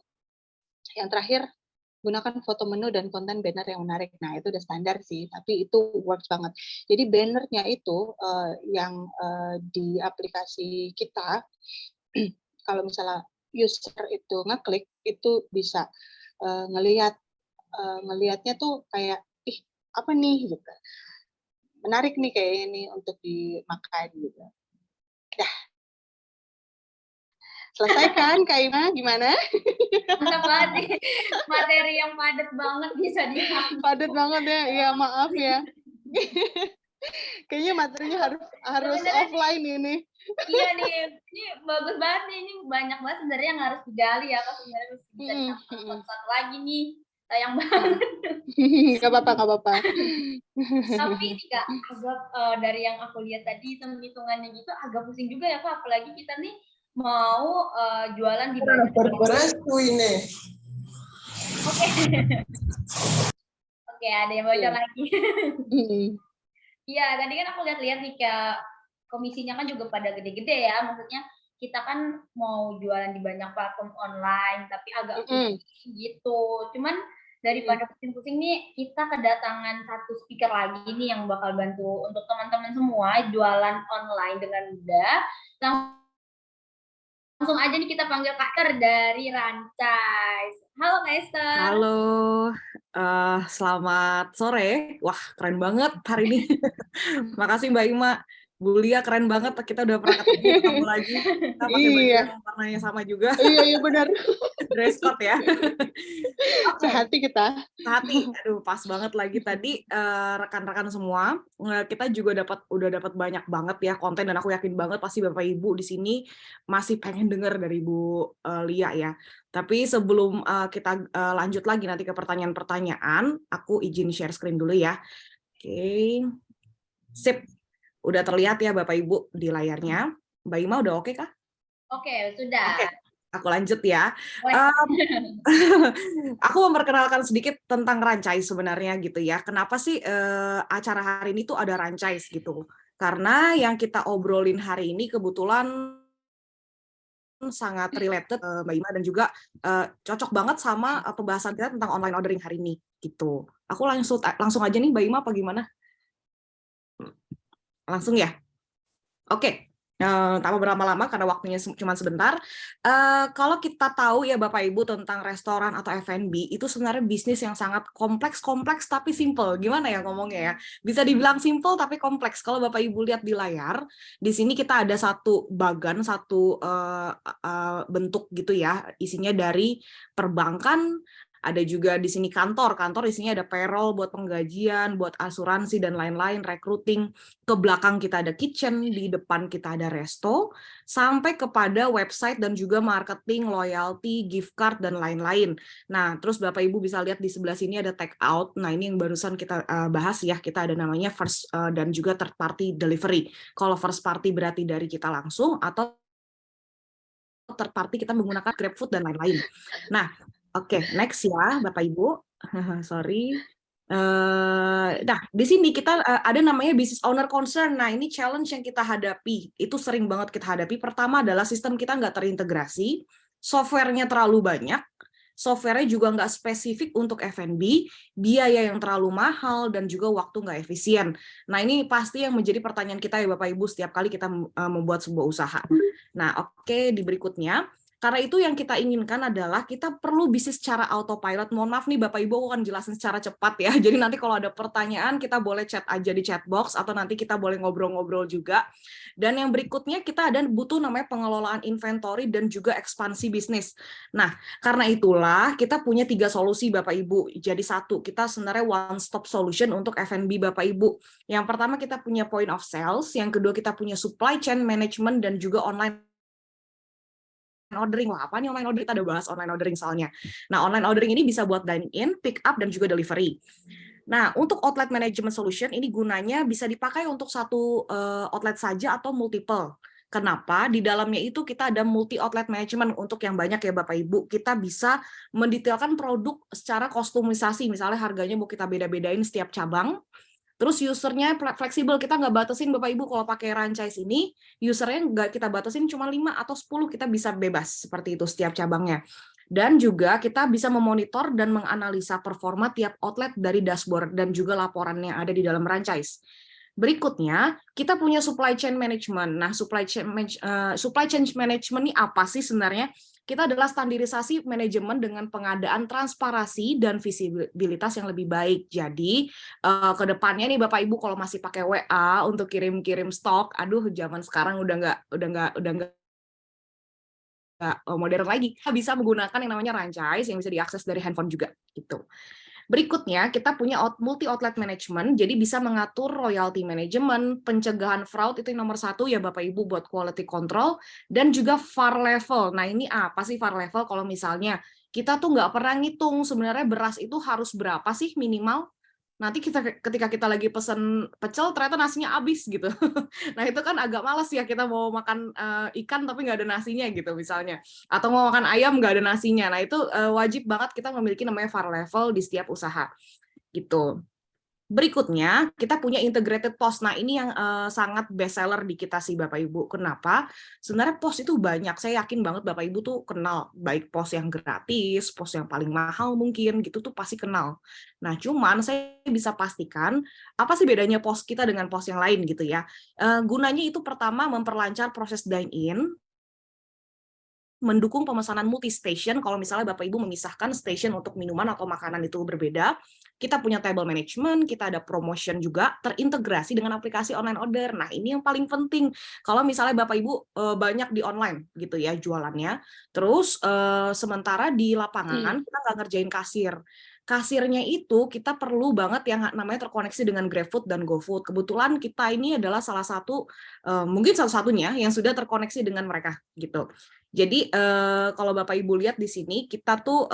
yang terakhir gunakan foto menu dan konten banner yang menarik. Nah, itu udah standar sih, tapi itu works banget. Jadi bannernya itu yang di aplikasi kita kalau misalnya user itu ngeklik itu bisa ngelihatnya tuh kayak ih apa nih gitu, menarik nih kayak ini untuk dimakan gitu. Dah selesai kan Kak Ima, gimana?
Mantap banget nih, materi yang padat banget bisa diambil.
Padat banget ya, ya maaf ya. Kayaknya materinya harus offline ini.
Iya nih, ini bagus banget nih, ini banyak banget sebenarnya yang harus digali ya Kak, sebenarnya bisa dicatat satu lagi nih, sayang banget.
Gak apa-apa.
Tapi ini Kak, agak dari yang aku lihat tadi hitung-hitungannya gitu agak pusing juga ya Kak, apalagi kita nih mau jualan di banyak
ini.
Oke, ada yang bocor lagi. Iya, tadi kan aku lihat-lihat nih kayak komisinya kan juga pada gede-gede ya, maksudnya kita kan mau jualan di banyak platform online, tapi agak pusing gitu. Cuman daripada pusing-pusing nih, kita kedatangan satu speaker lagi nih yang bakal bantu untuk teman-teman semua jualan online dengan mudah. Langsung aja nih kita panggil Kak Esther dari Ranchise. Halo Kak Esther.
Halo, selamat sore. Wah, keren banget hari ini. Makasih Mbak Ima. Bu Lia keren banget, kita udah pernah ketemu lagi. Kita pakai baju yang warnanya sama juga.
Iya benar.
Dress code ya.
Sehati kita.
Sehati, aduh pas banget lagi tadi rekan-rekan semua. Kita juga udah dapat banyak banget ya konten dan aku yakin banget pasti Bapak Ibu di sini masih pengen dengar dari Bu Lia ya. Tapi sebelum kita lanjut lagi nanti ke pertanyaan-pertanyaan, aku izin share screen dulu ya. Oke, sip. Udah terlihat ya Bapak Ibu di layarnya. Mbak Ima udah oke kah?
Oke, sudah.
Oke, aku lanjut ya. Aku memperkenalkan sedikit tentang Ranchise sebenarnya gitu ya. Kenapa sih acara hari ini tuh ada Ranchise gitu? Karena yang kita obrolin hari ini kebetulan sangat related Mbak Ima dan juga cocok banget sama pembahasan kita tentang online ordering hari ini gitu. Aku langsung aja nih Mbak Ima apa gimana? Langsung ya? Oke, tanpa berlama-lama karena waktunya cuma sebentar. Kalau kita tahu ya Bapak Ibu tentang restoran atau F&B, itu sebenarnya bisnis yang sangat kompleks tapi simple. Gimana ya ngomongnya ya? Bisa dibilang simple tapi kompleks. Kalau Bapak Ibu lihat di layar, di sini kita ada satu bagan, satu bentuk gitu ya, isinya dari perbankan. Ada juga di sini kantor isinya ada payroll buat penggajian, buat asuransi dan lain-lain, recruiting. Ke belakang kita ada kitchen, di depan kita ada resto, sampai kepada website dan juga marketing, loyalty, gift card dan lain-lain. Nah, terus Bapak Ibu bisa lihat di sebelah sini ada take out. Nah, ini yang barusan kita bahas ya, kita ada namanya first dan juga third party delivery. Kalau first party berarti dari kita langsung, atau third party kita menggunakan GrabFood dan lain-lain. Nah, oke, next ya Bapak Ibu. Sorry. Nah, di sini kita ada namanya business owner concern. Nah, ini challenge yang kita hadapi. Itu sering banget kita hadapi. Pertama adalah sistem kita nggak terintegrasi. softwarenya terlalu banyak, softwarenya juga nggak spesifik untuk F&B, biaya yang terlalu mahal, dan juga waktu nggak efisien. Nah, ini pasti yang menjadi pertanyaan kita ya Bapak Ibu setiap kali kita membuat sebuah usaha. Nah, oke, di berikutnya, karena itu yang kita inginkan adalah kita perlu bisnis secara autopilot. Mohon maaf nih Bapak Ibu, aku akan jelasin secara cepat ya. Jadi nanti kalau ada pertanyaan kita boleh chat aja di chat box atau nanti kita boleh ngobrol-ngobrol juga. Dan yang berikutnya kita ada butuh namanya pengelolaan inventory dan juga ekspansi bisnis. Nah, karena itulah kita punya 3 solusi Bapak Ibu. Jadi satu, kita sebenarnya one stop solution untuk F&B Bapak Ibu. Yang pertama kita punya point of sales, yang kedua kita punya supply chain management dan juga online ordering. Wah, apa nih online ordering? Kita ada bahas online ordering soalnya. Nah, online ordering ini bisa buat dine-in, pick up, dan juga delivery. Nah, untuk outlet management solution ini gunanya bisa dipakai untuk satu outlet saja atau multiple. Kenapa? Di dalamnya itu kita ada multi outlet management untuk yang banyak ya Bapak Ibu. Kita bisa mendetailkan produk secara kostumisasi, misalnya harganya mau kita beda-bedain setiap cabang. Terus usernya fleksibel, kita nggak batasin Bapak Ibu kalau pakai franchise ini, usernya nggak kita batasin cuma 5 atau 10, kita bisa bebas seperti itu setiap cabangnya. Dan juga kita bisa memonitor dan menganalisa performa tiap outlet dari dashboard dan juga laporan yang ada di dalam franchise. Berikutnya, kita punya supply chain management. Nah, supply chain management ini apa sih sebenarnya? Kita adalah standarisasi manajemen dengan pengadaan transparansi dan visibilitas yang lebih baik. Jadi, ke depannya nih Bapak Ibu kalau masih pakai WA untuk kirim-kirim stok, aduh zaman sekarang udah nggak modern lagi. Kita bisa menggunakan yang namanya franchise yang bisa diakses dari handphone juga gitu. Berikutnya, kita punya multi outlet management, jadi bisa mengatur royalty management, pencegahan fraud itu yang nomor 1 ya Bapak Ibu buat quality control, dan juga VAR level. Nah, ini apa sih VAR level? Kalau misalnya kita tuh nggak pernah ngitung sebenarnya beras itu harus berapa sih minimal, nanti ketika kita lagi pesen pecel ternyata nasinya habis gitu. Nah, itu kan agak males ya, kita mau makan ikan tapi nggak ada nasinya gitu misalnya. Atau mau makan ayam nggak ada nasinya. Nah, itu wajib banget kita memiliki namanya VAR level di setiap usaha gitu. Berikutnya, kita punya integrated POS. Nah, ini yang sangat best seller di kita sih Bapak Ibu. Kenapa? Sebenarnya POS itu banyak. Saya yakin banget Bapak Ibu tuh kenal. Baik POS yang gratis, POS yang paling mahal mungkin, gitu tuh pasti kenal. Nah, cuman saya bisa pastikan, apa sih bedanya POS kita dengan POS yang lain gitu ya. Gunanya itu pertama memperlancar proses dine-in, mendukung pemesanan multi-station. Kalau misalnya Bapak Ibu memisahkan station untuk minuman atau makanan itu berbeda, kita punya table management, kita ada promotion juga, terintegrasi dengan aplikasi online order. Nah, ini yang paling penting. Kalau misalnya Bapak Ibu banyak di online gitu ya jualannya, terus sementara di lapangan kita nggak ngerjain kasir. Kasirnya itu kita perlu banget yang namanya terkoneksi dengan GrabFood dan GoFood. Kebetulan kita ini adalah salah satu, mungkin satu-satunya yang sudah terkoneksi dengan mereka gitu. Jadi kalau Bapak Ibu lihat di sini kita tuh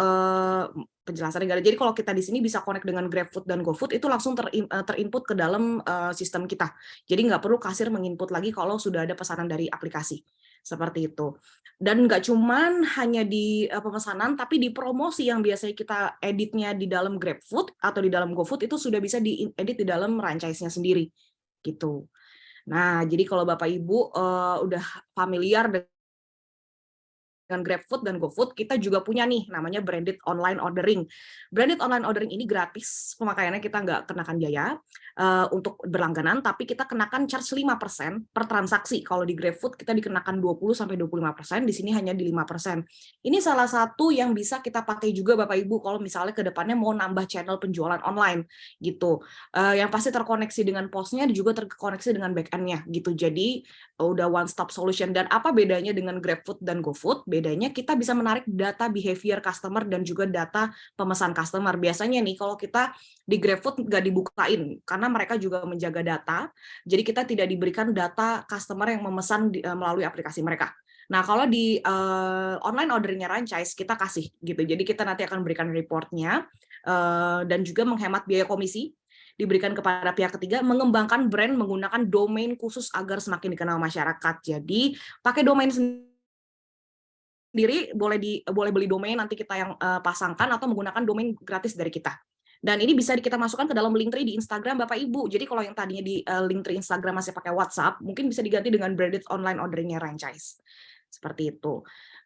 penjelasan negara. Jadi kalau kita di sini bisa connect dengan GrabFood dan GoFood itu langsung terinput ke dalam sistem kita. Jadi nggak perlu kasir menginput lagi kalau sudah ada pesanan dari aplikasi. Seperti itu. Dan nggak cuman hanya di pemesanan, tapi di promosi yang biasanya kita editnya di dalam GrabFood atau di dalam GoFood itu sudah bisa diedit di dalam franchise-nya sendiri. Gitu. Nah, jadi kalau Bapak Ibu udah familiar dengan GrabFood dan GoFood, kita juga punya nih namanya branded online ordering. Branded online ordering ini gratis, pemakaiannya kita nggak kenakan biaya untuk berlangganan, tapi kita kenakan charge 5% per transaksi. Kalau di GrabFood kita dikenakan 20-25%, di sini hanya di 5%. Ini salah satu yang bisa kita pakai juga Bapak Ibu kalau misalnya ke depannya mau nambah channel penjualan online gitu. Yang pasti terkoneksi dengan POS-nya juga terkoneksi dengan back-end-nya gitu. Jadi udah one stop solution. Dan apa bedanya dengan GrabFood dan GoFood? Bedanya kita bisa menarik data behavior customer dan juga data pemesan customer. Biasanya nih kalau kita di GrabFood nggak dibukain karena mereka juga menjaga data, jadi kita tidak diberikan data customer yang memesan melalui aplikasi mereka. Nah, kalau di online orderingnya franchise kita kasih gitu. Jadi kita nanti akan berikan reportnya dan juga menghemat biaya komisi, diberikan kepada pihak ketiga, mengembangkan brand menggunakan domain khusus agar semakin dikenal masyarakat. Jadi pakai domain sendiri, boleh beli domain nanti kita yang pasangkan atau menggunakan domain gratis dari kita. Dan ini bisa kita masukkan ke dalam link tree di Instagram Bapak Ibu. Jadi kalau yang tadinya di link tree Instagram masih pakai WhatsApp, mungkin bisa diganti dengan branded online orderingnya franchise. Seperti itu.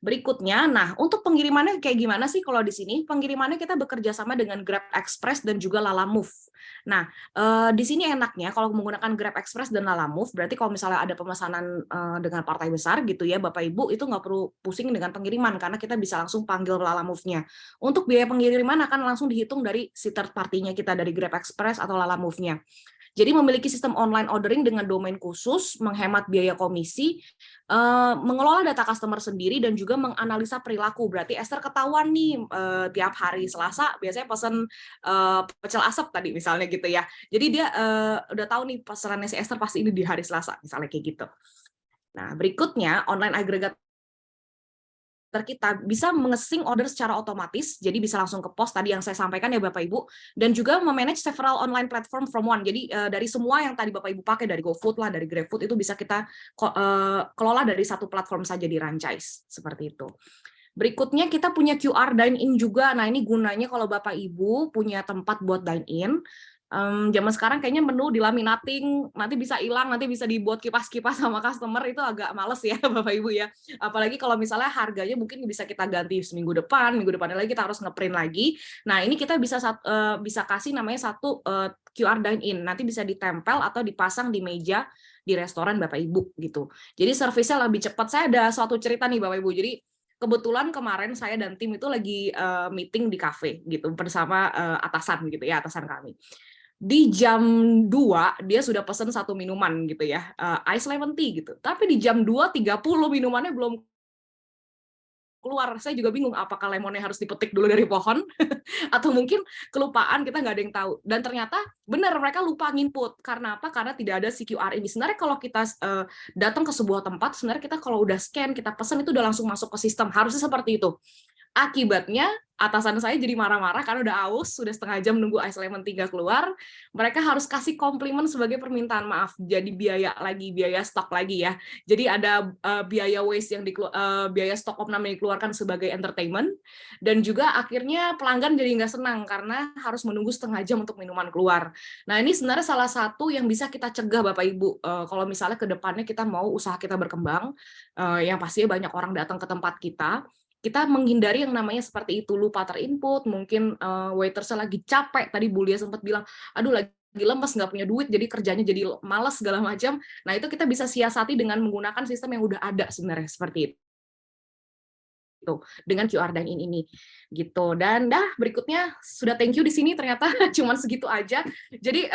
Berikutnya, nah untuk pengirimannya kayak gimana sih kalau di sini? Pengirimannya kita bekerja sama dengan Grab Express dan juga Lalamove. Nah, di sini enaknya kalau menggunakan Grab Express dan Lalamove, berarti kalau misalnya ada pemesanan dengan partai besar gitu ya, Bapak Ibu itu nggak perlu pusing dengan pengiriman karena kita bisa langsung panggil Lalamove-nya. Untuk biaya pengiriman akan langsung dihitung dari si third party-nya kita dari Grab Express atau Lalamove-nya. Jadi memiliki sistem online ordering dengan domain khusus, menghemat biaya komisi, mengelola data customer sendiri, dan juga menganalisa perilaku. Berarti Esther ketahuan nih tiap hari Selasa biasanya pesan pecel asap tadi misalnya gitu ya. Jadi dia udah tahu nih pesanannya si Esther pasti ini di hari Selasa misalnya kayak gitu. Nah berikutnya online aggregator kita bisa mengesync order secara otomatis, jadi bisa langsung ke pos tadi yang saya sampaikan ya Bapak Ibu, dan juga memanage several online platform from one. Jadi dari semua yang tadi Bapak Ibu pakai, dari GoFood lah, dari GrabFood, itu bisa kita kelola dari satu platform saja di Ranchise, seperti itu. Berikutnya kita punya QR dine-in juga. Nah ini gunanya kalau Bapak Ibu punya tempat buat dine-in, zaman sekarang kayaknya menu dilaminating, nanti bisa hilang, nanti bisa dibuat kipas-kipas sama customer, itu agak males ya Bapak Ibu ya. Apalagi kalau misalnya harganya mungkin bisa kita ganti seminggu depan, minggu depannya lagi kita harus ngeprint lagi. Nah ini kita bisa kasih namanya satu QR dine-in, nanti bisa ditempel atau dipasang di meja di restoran Bapak Ibu gitu. Jadi servisnya lebih cepat. Saya ada suatu cerita nih Bapak Ibu, jadi kebetulan kemarin saya dan tim itu lagi meeting di kafe gitu bersama atasan gitu ya, atasan kami. Di jam 2 dia sudah pesen satu minuman gitu ya, ice lemon tea gitu. Tapi di jam 2.30 minumannya belum keluar. Saya juga bingung apakah lemonnya harus dipetik dulu dari pohon atau mungkin kelupaan, kita nggak ada yang tahu. Dan ternyata benar mereka lupa nginput. Karena apa? Karena tidak ada CQR ini. Sebenarnya kalau kita datang ke sebuah tempat, sebenarnya kita kalau udah scan, kita pesen itu udah langsung masuk ke sistem. Harusnya seperti itu. Akibatnya atasan saya jadi marah-marah karena udah aus, sudah setengah jam nunggu ice lemon tea keluar. Mereka harus kasih komplimen sebagai permintaan maaf. Jadi biaya lagi, biaya stok lagi ya. Jadi ada biaya waste yang biaya stok opname yang dikeluarkan sebagai entertainment, dan juga akhirnya pelanggan jadi nggak senang karena harus menunggu setengah jam untuk minuman keluar. Nah ini sebenarnya salah satu yang bisa kita cegah Bapak Ibu. Kalau misalnya ke depannya kita mau usaha kita berkembang, yang pastinya banyak orang datang ke tempat kita menghindari yang namanya seperti itu, lupa terinput, mungkin waitersnya lagi capek, tadi Bu Lia sempat bilang, aduh lagi lemes, nggak punya duit, jadi kerjanya jadi malas segala macam. Nah itu kita bisa siasati dengan menggunakan sistem yang udah ada sebenarnya, seperti itu, dengan QR dine-in ini gitu. Dan berikutnya sudah thank you di sini, ternyata cuman segitu aja. Jadi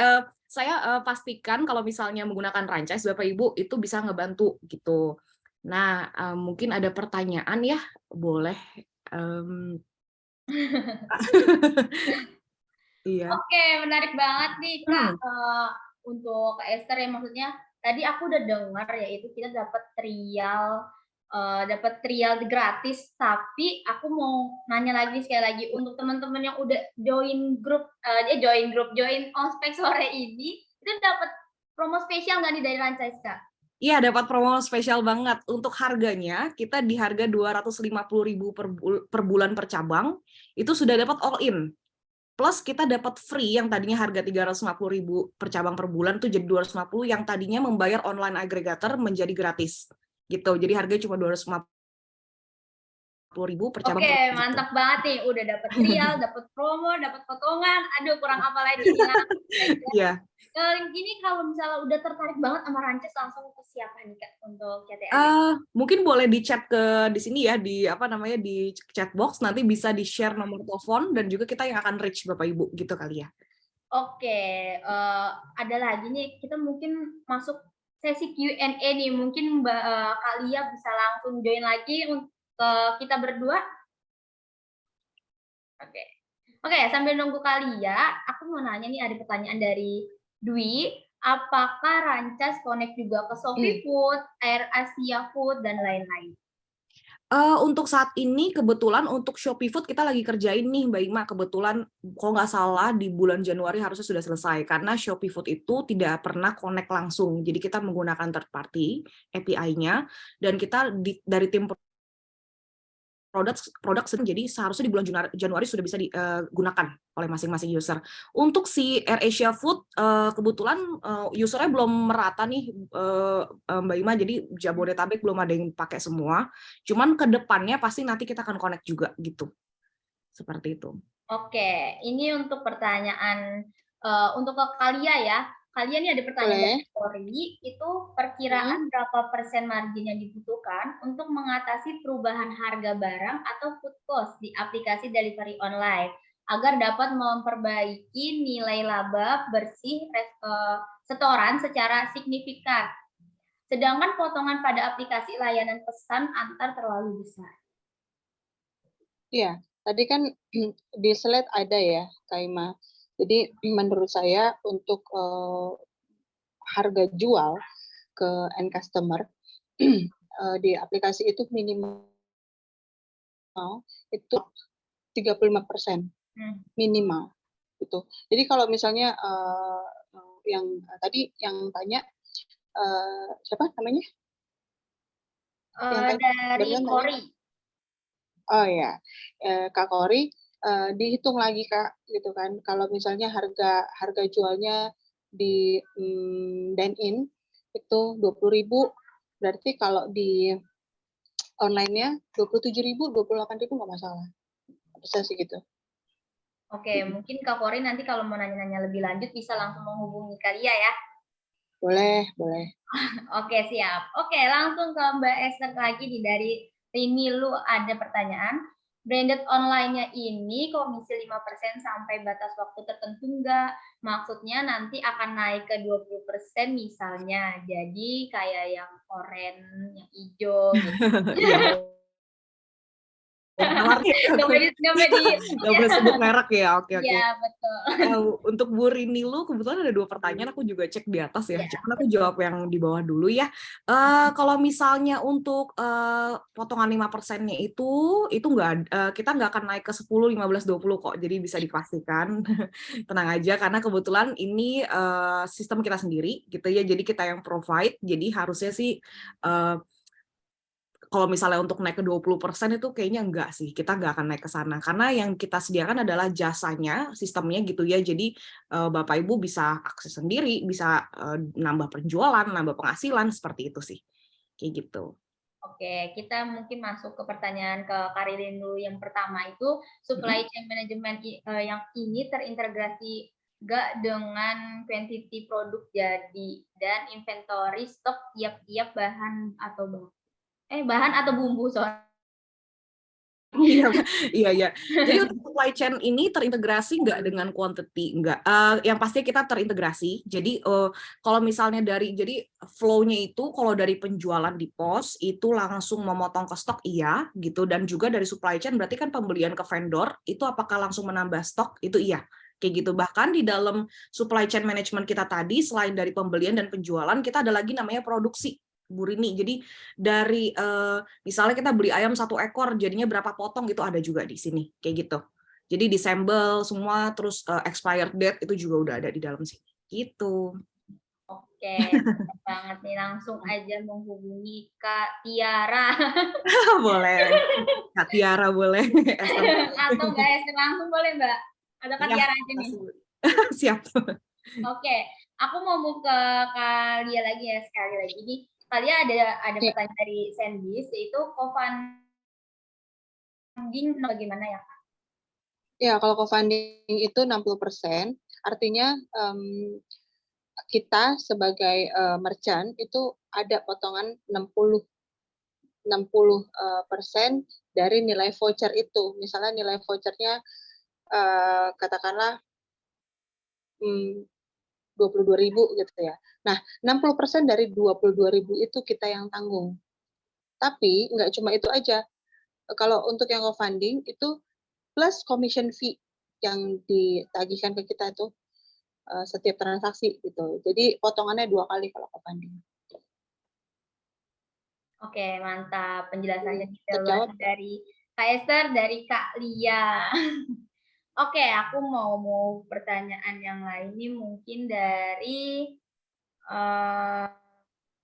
saya pastikan kalau misalnya menggunakan Ranchise Bapak Ibu itu bisa ngebantu gitu. Nah, mungkin ada pertanyaan ya, boleh. Iya.
Oke, menarik banget nih Kak. Untuk Kak Esther ya, maksudnya tadi aku udah dengar yaitu kita dapat trial gratis, tapi aku mau nanya lagi sekali lagi untuk teman-teman yang udah join ospek sore ini, itu dapat promo spesial nggak nih dari Ranchise Kak?
Iya, dapat promo spesial banget. Untuk harganya, kita di harga 250.000 per bulan per cabang, itu sudah dapat all in. Plus kita dapat free yang tadinya harga 350.000 per cabang per bulan, tuh jadi 250, yang tadinya membayar online aggregator menjadi gratis. Gitu. Jadi harganya cuma 250.000 per cabang.
Oke, mantap banget nih. Udah dapat trial, dapat promo, dapat potongan. Aduh, kurang apa lagi nih. Iya. Gini kalau misalnya udah tertarik banget sama Ranchise, langsung ke siapa nih Kak untuk chat?
Mungkin boleh di chat ke di sini ya, di di chat box, nanti bisa di share nomor telepon dan juga kita yang akan reach Bapak Ibu gitu kali ya.
Oke, ada lagi nih, kita mungkin masuk sesi Q&A nih, mungkin Mbak Kalia bisa langsung join lagi untuk kita berdua. Oke, sambil nunggu Kalia, aku mau nanya nih, ada pertanyaan dari Dwi, apakah Ranchise connect juga ke Shopee Food, Air Asia Food, dan lain-lain?
Untuk saat ini kebetulan untuk Shopee Food kita lagi kerjain nih Mbak Ima, kebetulan kalau nggak salah di bulan Januari harusnya sudah selesai, karena Shopee Food itu tidak pernah connect langsung, jadi kita menggunakan third party API-nya, dan kita dari tim produk jadi seharusnya di bulan Januari sudah bisa digunakan oleh masing-masing user. Untuk si AirAsia Food kebetulan usernya belum merata nih Mbak Ima, jadi Jabodetabek belum ada yang pakai semua. Cuman ke depannya pasti nanti kita akan connect juga gitu. Seperti itu.
Oke, ini untuk pertanyaan untuk ke Kalia ya. Kalia ini ada pertanyaan dari Tori, itu perkiraan berapa persen margin yang dibutuhkan untuk mengatasi perubahan harga barang atau food cost di aplikasi delivery online agar dapat memperbaiki nilai laba bersih setoran secara signifikan. Sedangkan potongan pada aplikasi layanan pesan antar terlalu besar.
Iya, tadi kan di slide ada ya, Kaima. Jadi menurut saya untuk harga jual ke end customer di aplikasi itu minimal itu 35% minimal gitu. Jadi kalau misalnya yang tadi yang tanya siapa namanya?
Dari Kori.
Oh ya, Kak Kori, dihitung lagi Kak, gitu kan. Kalau misalnya harga jualnya di dine-in itu 20.000, berarti kalau di online-nya 27.000, 28.000 nggak masalah. Bisa sih gitu.
Oke, mungkin Kak Kori nanti kalau mau nanya-nanya lebih lanjut bisa langsung menghubungi Kalia ya.
Boleh.
Oke, siap. Oke, langsung ke Mbak Esther lagi nih dari Rini Lu ada pertanyaan. Branded online-nya ini komisi 5% sampai batas waktu tertentu enggak? Maksudnya nanti akan naik ke 20% misalnya. Jadi kayak yang oranye, yang hijau gitu.
Nggak boleh sebut merek ya, oke.
Iya, betul.
Untuk Bu Rini Lu, kebetulan ada 2 pertanyaan, aku juga cek di atas ya, cuman aku jawab yang di bawah dulu ya. Kalau misalnya untuk potongan 5%-nya itu kita nggak akan naik ke 10, 15, 20 kok, jadi bisa dipastikan. Tenang aja, karena kebetulan ini sistem kita sendiri gitu ya, jadi kita yang provide, jadi harusnya sih kalau misalnya untuk naik ke 20% itu kayaknya enggak sih, kita nggak akan naik ke sana. Karena yang kita sediakan adalah jasanya, sistemnya gitu ya, jadi Bapak Ibu bisa akses sendiri, bisa nambah penjualan, nambah penghasilan, seperti itu sih. Kayak gitu.
Oke, kita mungkin masuk ke pertanyaan ke Karirin dulu. Yang pertama itu, supply chain management yang ini terintegrasi nggak dengan quantity produk jadi dan inventory stok tiap-tiap bahan atau bumbu, sorry.
Iya. Jadi untuk supply chain ini terintegrasi nggak dengan quantity? Nggak. Yang pasti kita terintegrasi. Jadi kalau misalnya jadi flow-nya itu kalau dari penjualan di pos itu langsung memotong ke stok iya gitu, dan juga dari supply chain berarti kan pembelian ke vendor itu apakah langsung menambah stok itu iya. Kayak gitu. Bahkan di dalam supply chain management kita tadi selain dari pembelian dan penjualan kita ada lagi namanya produksi. Bu Rini, jadi dari misalnya kita beli ayam 1 ekor, jadinya berapa potong gitu ada juga di sini, kayak gitu. Jadi disassemble semua, terus expired date itu juga udah ada di dalam sini, gitu.
Oke, mantap banget nih, langsung aja menghubungi Kak Tiara.
Boleh, Kak Tiara boleh.
Atau Mbak Esther langsung boleh Mbak? Atau Kak Tiara aja nih?
Siap.
Oke, aku mau ke Kalia lagi ya, sekali lagi nih. Kalia ada pertanyaan dari Sandis, yaitu co-funding bagaimana ya Kak?
Ya, kalau co-funding itu 60%, artinya kita sebagai merchant itu ada potongan 60% dari nilai voucher itu. Misalnya nilai vouchernya katakanlah 22.000 gitu ya. Nah, 60% dari 22.000 itu kita yang tanggung. Tapi nggak cuma itu aja. Kalau untuk yang co-funding itu plus commission fee yang ditagihkan ke kita tuh setiap transaksi gitu. Jadi potongannya 2 kali kalau co-funding.
Oke, mantap. Penjelasannya
Terjawab
dari Kak Esther, dari Kak Lia. Oke, aku mau pertanyaan yang lain nih mungkin dari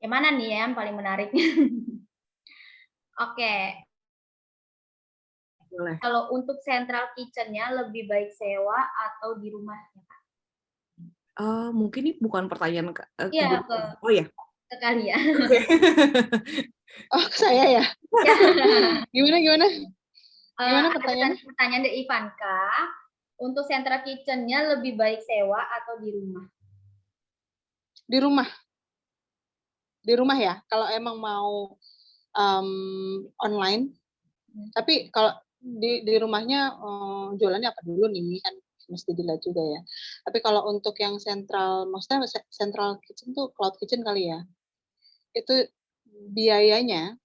yang mana nih ya yang paling menarik? Oke.
Boleh.
Kalau untuk central kitchen-nya lebih baik sewa atau di rumahnya, Kak?
Mungkin ini bukan pertanyaan ke
Iya,
guru. Oh ya?
ke kalian.
Oke.
Oh, saya ya?
Ya.
Gimana gimana? Gimana
Ada
pertanyaannya?
pertanyaan dari Ivanka, untuk central kitchen-nya lebih baik sewa atau di rumah?
Di rumah. Di rumah ya, kalau emang mau online. Tapi kalau di rumahnya jualannya apa dulu nih kan mesti dilihat juga ya. Tapi kalau untuk yang sentral, maksudnya central kitchen tuh cloud kitchen kali ya. Itu biayanya,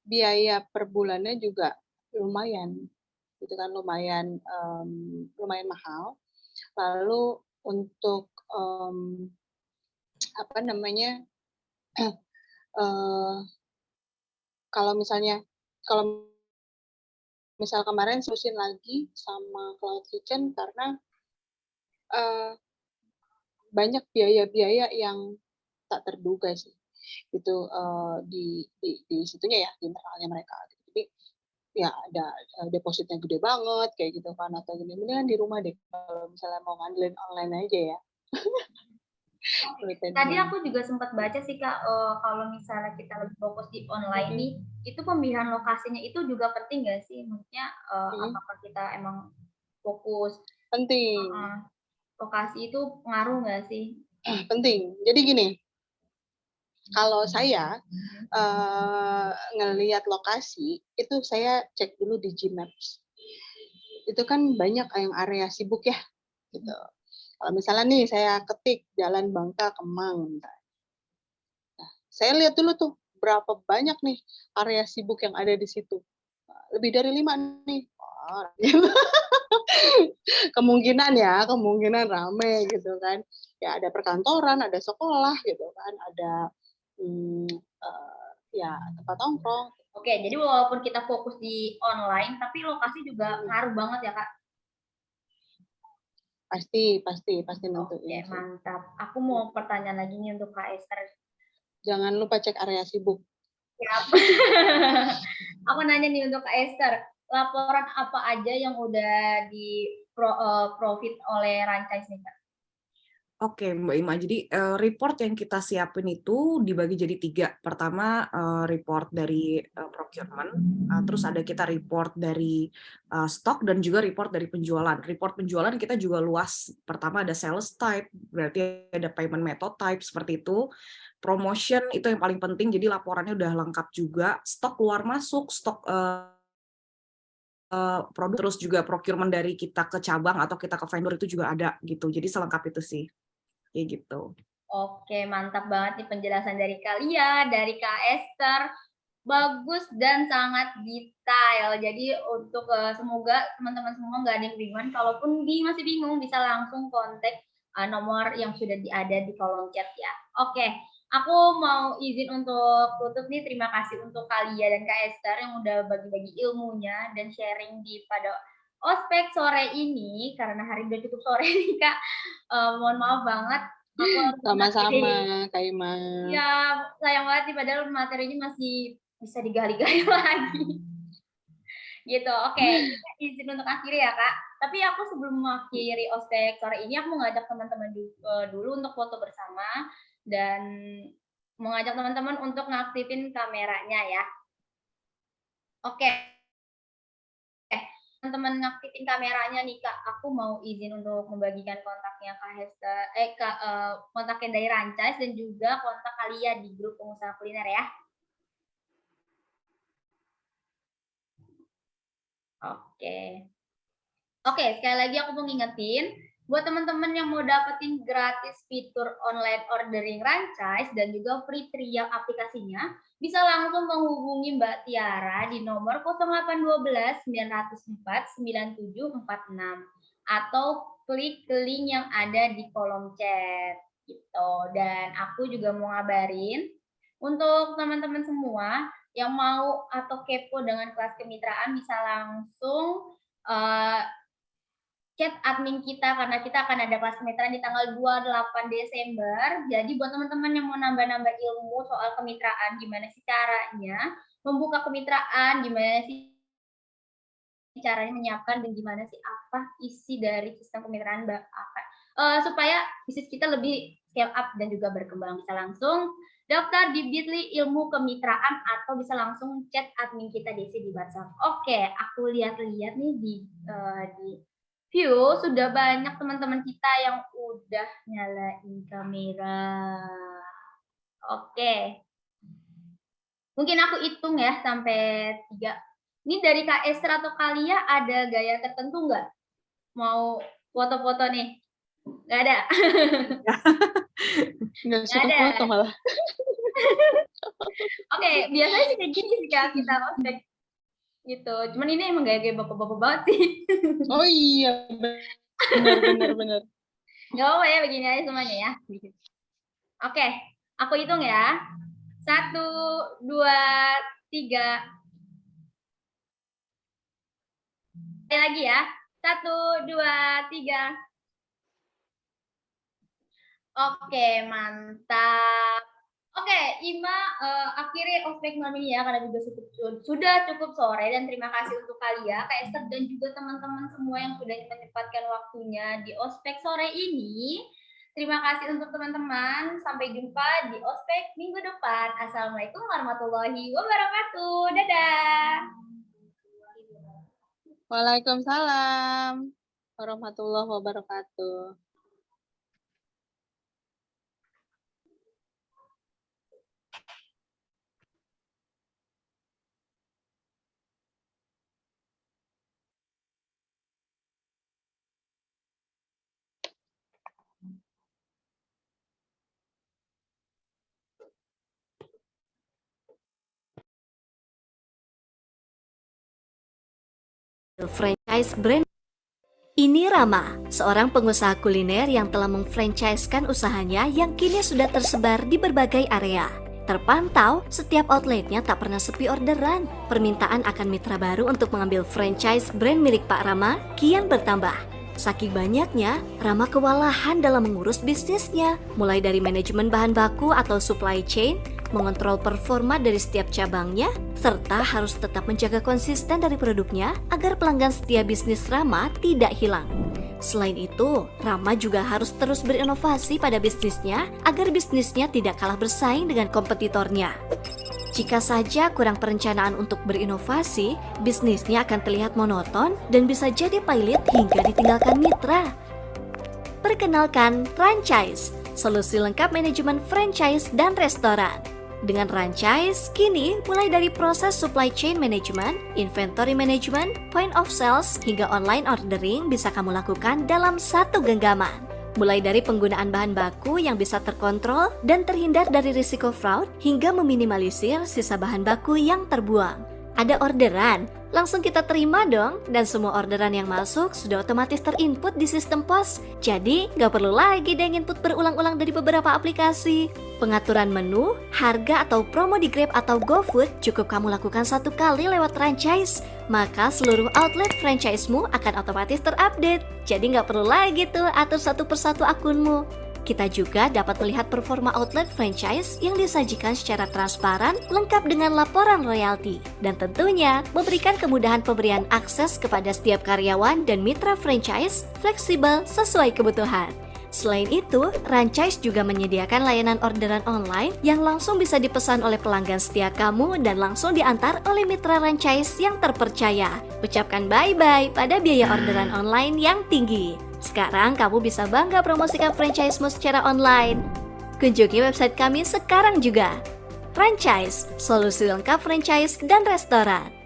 biaya per bulannya juga lumayan, gitu kan lumayan mahal. Lalu untuk apa namanya, kalau kalau misal kemarin serusin lagi sama cloud kitchen karena banyak biaya-biaya yang tak terduga sih gitu di situnya ya di internalnya mereka. Jadi ya ada depositnya gede banget kayak gitu kan atau gini mendingan di rumah deh kalau misalnya mau ngandelin online aja ya.
Tadi aku juga sempat baca sih Kak, kalau misalnya kita lebih fokus di online nih, itu pemilihan lokasinya itu juga penting nggak sih? Maksudnya apakah kita emang fokus
Penting.
lokasi itu pengaruh nggak sih?
Penting. Jadi gini, kalau saya ngelihat lokasi itu saya cek dulu di Gmaps. Itu kan banyak yang area sibuk ya, gitu. Kalau misalnya nih saya ketik Jalan Bangka Kemang, nah, saya lihat dulu tuh berapa banyak nih area sibuk yang ada di situ. Lebih dari 5 nih. Oh, kemungkinan rame gitu kan. Ya ada perkantoran, ada sekolah gitu kan, ada ya tempat nongkrong.
Oke, jadi walaupun kita fokus di online, tapi lokasi juga ngaruh banget ya Kak?
Pasti
Oke,
nentuin.
mantap. Aku mau pertanyaan lagi nih untuk Kak Esther.
Jangan lupa cek area sibuk.
Siap. Aku nanya nih untuk Kak Esther, laporan apa aja yang udah di profit oleh Ranchise nih Kak?
Oke, Mbak Ima. Jadi report yang kita siapin itu dibagi jadi 3. Pertama report dari procurement, terus ada kita report dari stok dan juga report dari penjualan. Report penjualan kita juga luas. Pertama ada sales type, berarti ada payment method type seperti itu. Promotion itu yang paling penting, jadi laporannya udah lengkap juga. Stok keluar masuk, stok produk, terus juga procurement dari kita ke cabang atau kita ke vendor itu juga ada gitu. Jadi selengkap itu sih. Kayak gitu.
Oke, mantap banget nih penjelasan dari kalian, dari Kak Esther. Bagus dan sangat detail. Jadi untuk semoga teman-teman semua nggak ada yang bingung. Kalaupun masih bingung, bisa langsung kontak nomor yang sudah ada di kolom chat ya. Oke, aku mau izin untuk tutup nih. Terima kasih untuk kalian dan Kak Esther yang udah bagi-bagi ilmunya dan sharing pada ospek sore ini. Karena hari udah cukup sore nih Kak. Mohon maaf banget.
Sama-sama, Kak Ima.
Ya, sayang banget nih padahal materinya masih bisa digali-gali lagi. Gitu. Oke, izin untuk akhiri ya, Kak. Tapi aku sebelum mengakhiri ospek sore ini, aku mau ngajak teman-teman dulu untuk foto bersama dan mengajak teman-teman untuk ngaktifin kameranya ya. Oke. Teman-teman ngaktifin kameranya nih Kak, aku mau izin untuk membagikan kontaknya Kak Hester, kontaknya dari Ranchise dan juga kontak kalian di grup pengusaha kuliner ya. Oke, sekali lagi aku mau ngingetin, buat teman-teman yang mau dapetin gratis fitur online ordering Ranchise dan juga free trial aplikasinya, bisa langsung menghubungi Mbak Tiara di nomor 0812 904 9746 atau klik link yang ada di kolom chat gitu. Dan aku juga mau ngabarin untuk teman-teman semua yang mau atau kepo dengan kelas kemitraan bisa langsung chat admin kita karena kita akan ada kelas kemitraan di tanggal 28 Desember. Jadi buat teman-teman yang mau nambah-nambah ilmu soal kemitraan, gimana sih caranya membuka kemitraan, gimana sih caranya menyiapkan dan gimana sih apa isi dari sistem kemitraan supaya bisnis kita lebih scale up dan juga berkembang. Bisa langsung daftar di Bitly Ilmu Kemitraan atau bisa langsung chat admin kita Desi di WhatsApp. Oke, aku lihat-lihat nih di view sudah banyak teman-teman kita yang udah nyalain kamera. Oke. Mungkin aku hitung ya sampai 3. Ini dari Kak Esther atau Kalia ada gaya tertentu nggak? Mau foto-foto nih? Nggak ada?
Nggak suka foto malah.
Oke, biasanya sih kayak gini sih Kak, kita ospek gitu. Cuman ini emang gaya-gaya bapak-bapak banget sih.
Oh iya, benar.
Nggak apa ya, begini aja semuanya ya. Oke, aku hitung ya. 1, 2, 3. Sekali lagi ya. 1, 2, 3. Oke, mantap. Oke, Ima, akhirnya ospek malam ini ya, karena juga sudah cukup sore, dan terima kasih untuk kalian, Kak Esther dan juga teman-teman semua yang sudah menyempatkan waktunya di ospek sore ini. Terima kasih untuk teman-teman. Sampai jumpa di ospek minggu depan. Assalamualaikum warahmatullahi wabarakatuh. Dadah.
Waalaikumsalam warahmatullahi wabarakatuh.
Franchise brand. Ini Rama, seorang pengusaha kuliner yang telah memfranchisekan usahanya yang kini sudah tersebar di berbagai area. Terpantau, setiap outletnya tak pernah sepi orderan. Permintaan akan mitra baru untuk mengambil franchise brand milik Pak Rama kian bertambah. Saking banyaknya, Rama kewalahan dalam mengurus bisnisnya, mulai dari manajemen bahan baku atau supply chain, mengontrol performa dari setiap cabangnya, serta harus tetap menjaga konsisten dari produknya agar pelanggan setia bisnis Rama tidak hilang. Selain itu, Rama juga harus terus berinovasi pada bisnisnya agar bisnisnya tidak kalah bersaing dengan kompetitornya. Jika saja kurang perencanaan untuk berinovasi, bisnisnya akan terlihat monoton dan bisa jadi pailit hingga ditinggalkan mitra. Perkenalkan Franchise, solusi lengkap manajemen franchise dan restoran. Dengan Franchise, kini mulai dari proses supply chain management, inventory management, point of sales, hingga online ordering bisa kamu lakukan dalam satu genggaman. Mulai dari penggunaan bahan baku yang bisa terkontrol dan terhindar dari risiko fraud, hingga meminimalisir sisa bahan baku yang terbuang. Ada orderan? Langsung kita terima dong, dan semua orderan yang masuk sudah otomatis terinput di sistem POS. Jadi, nggak perlu lagi deh input berulang-ulang dari beberapa aplikasi. Pengaturan menu, harga atau promo di Grab atau GoFood cukup kamu lakukan satu kali lewat franchise. Maka seluruh outlet franchise-mu akan otomatis terupdate. Jadi nggak perlu lagi tuh atur satu persatu akunmu. Kita juga dapat melihat performa outlet franchise yang disajikan secara transparan, lengkap dengan laporan royalti, dan tentunya memberikan kemudahan pemberian akses kepada setiap karyawan dan mitra franchise fleksibel sesuai kebutuhan. Selain itu, franchise juga menyediakan layanan orderan online yang langsung bisa dipesan oleh pelanggan setia kamu dan langsung diantar oleh mitra franchise yang terpercaya. Ucapkan bye-bye pada biaya orderan online yang tinggi. Sekarang kamu bisa bangga promosikan franchise-mu secara online. Kunjungi website kami sekarang juga. Franchise, solusi lengkap franchise dan restoran.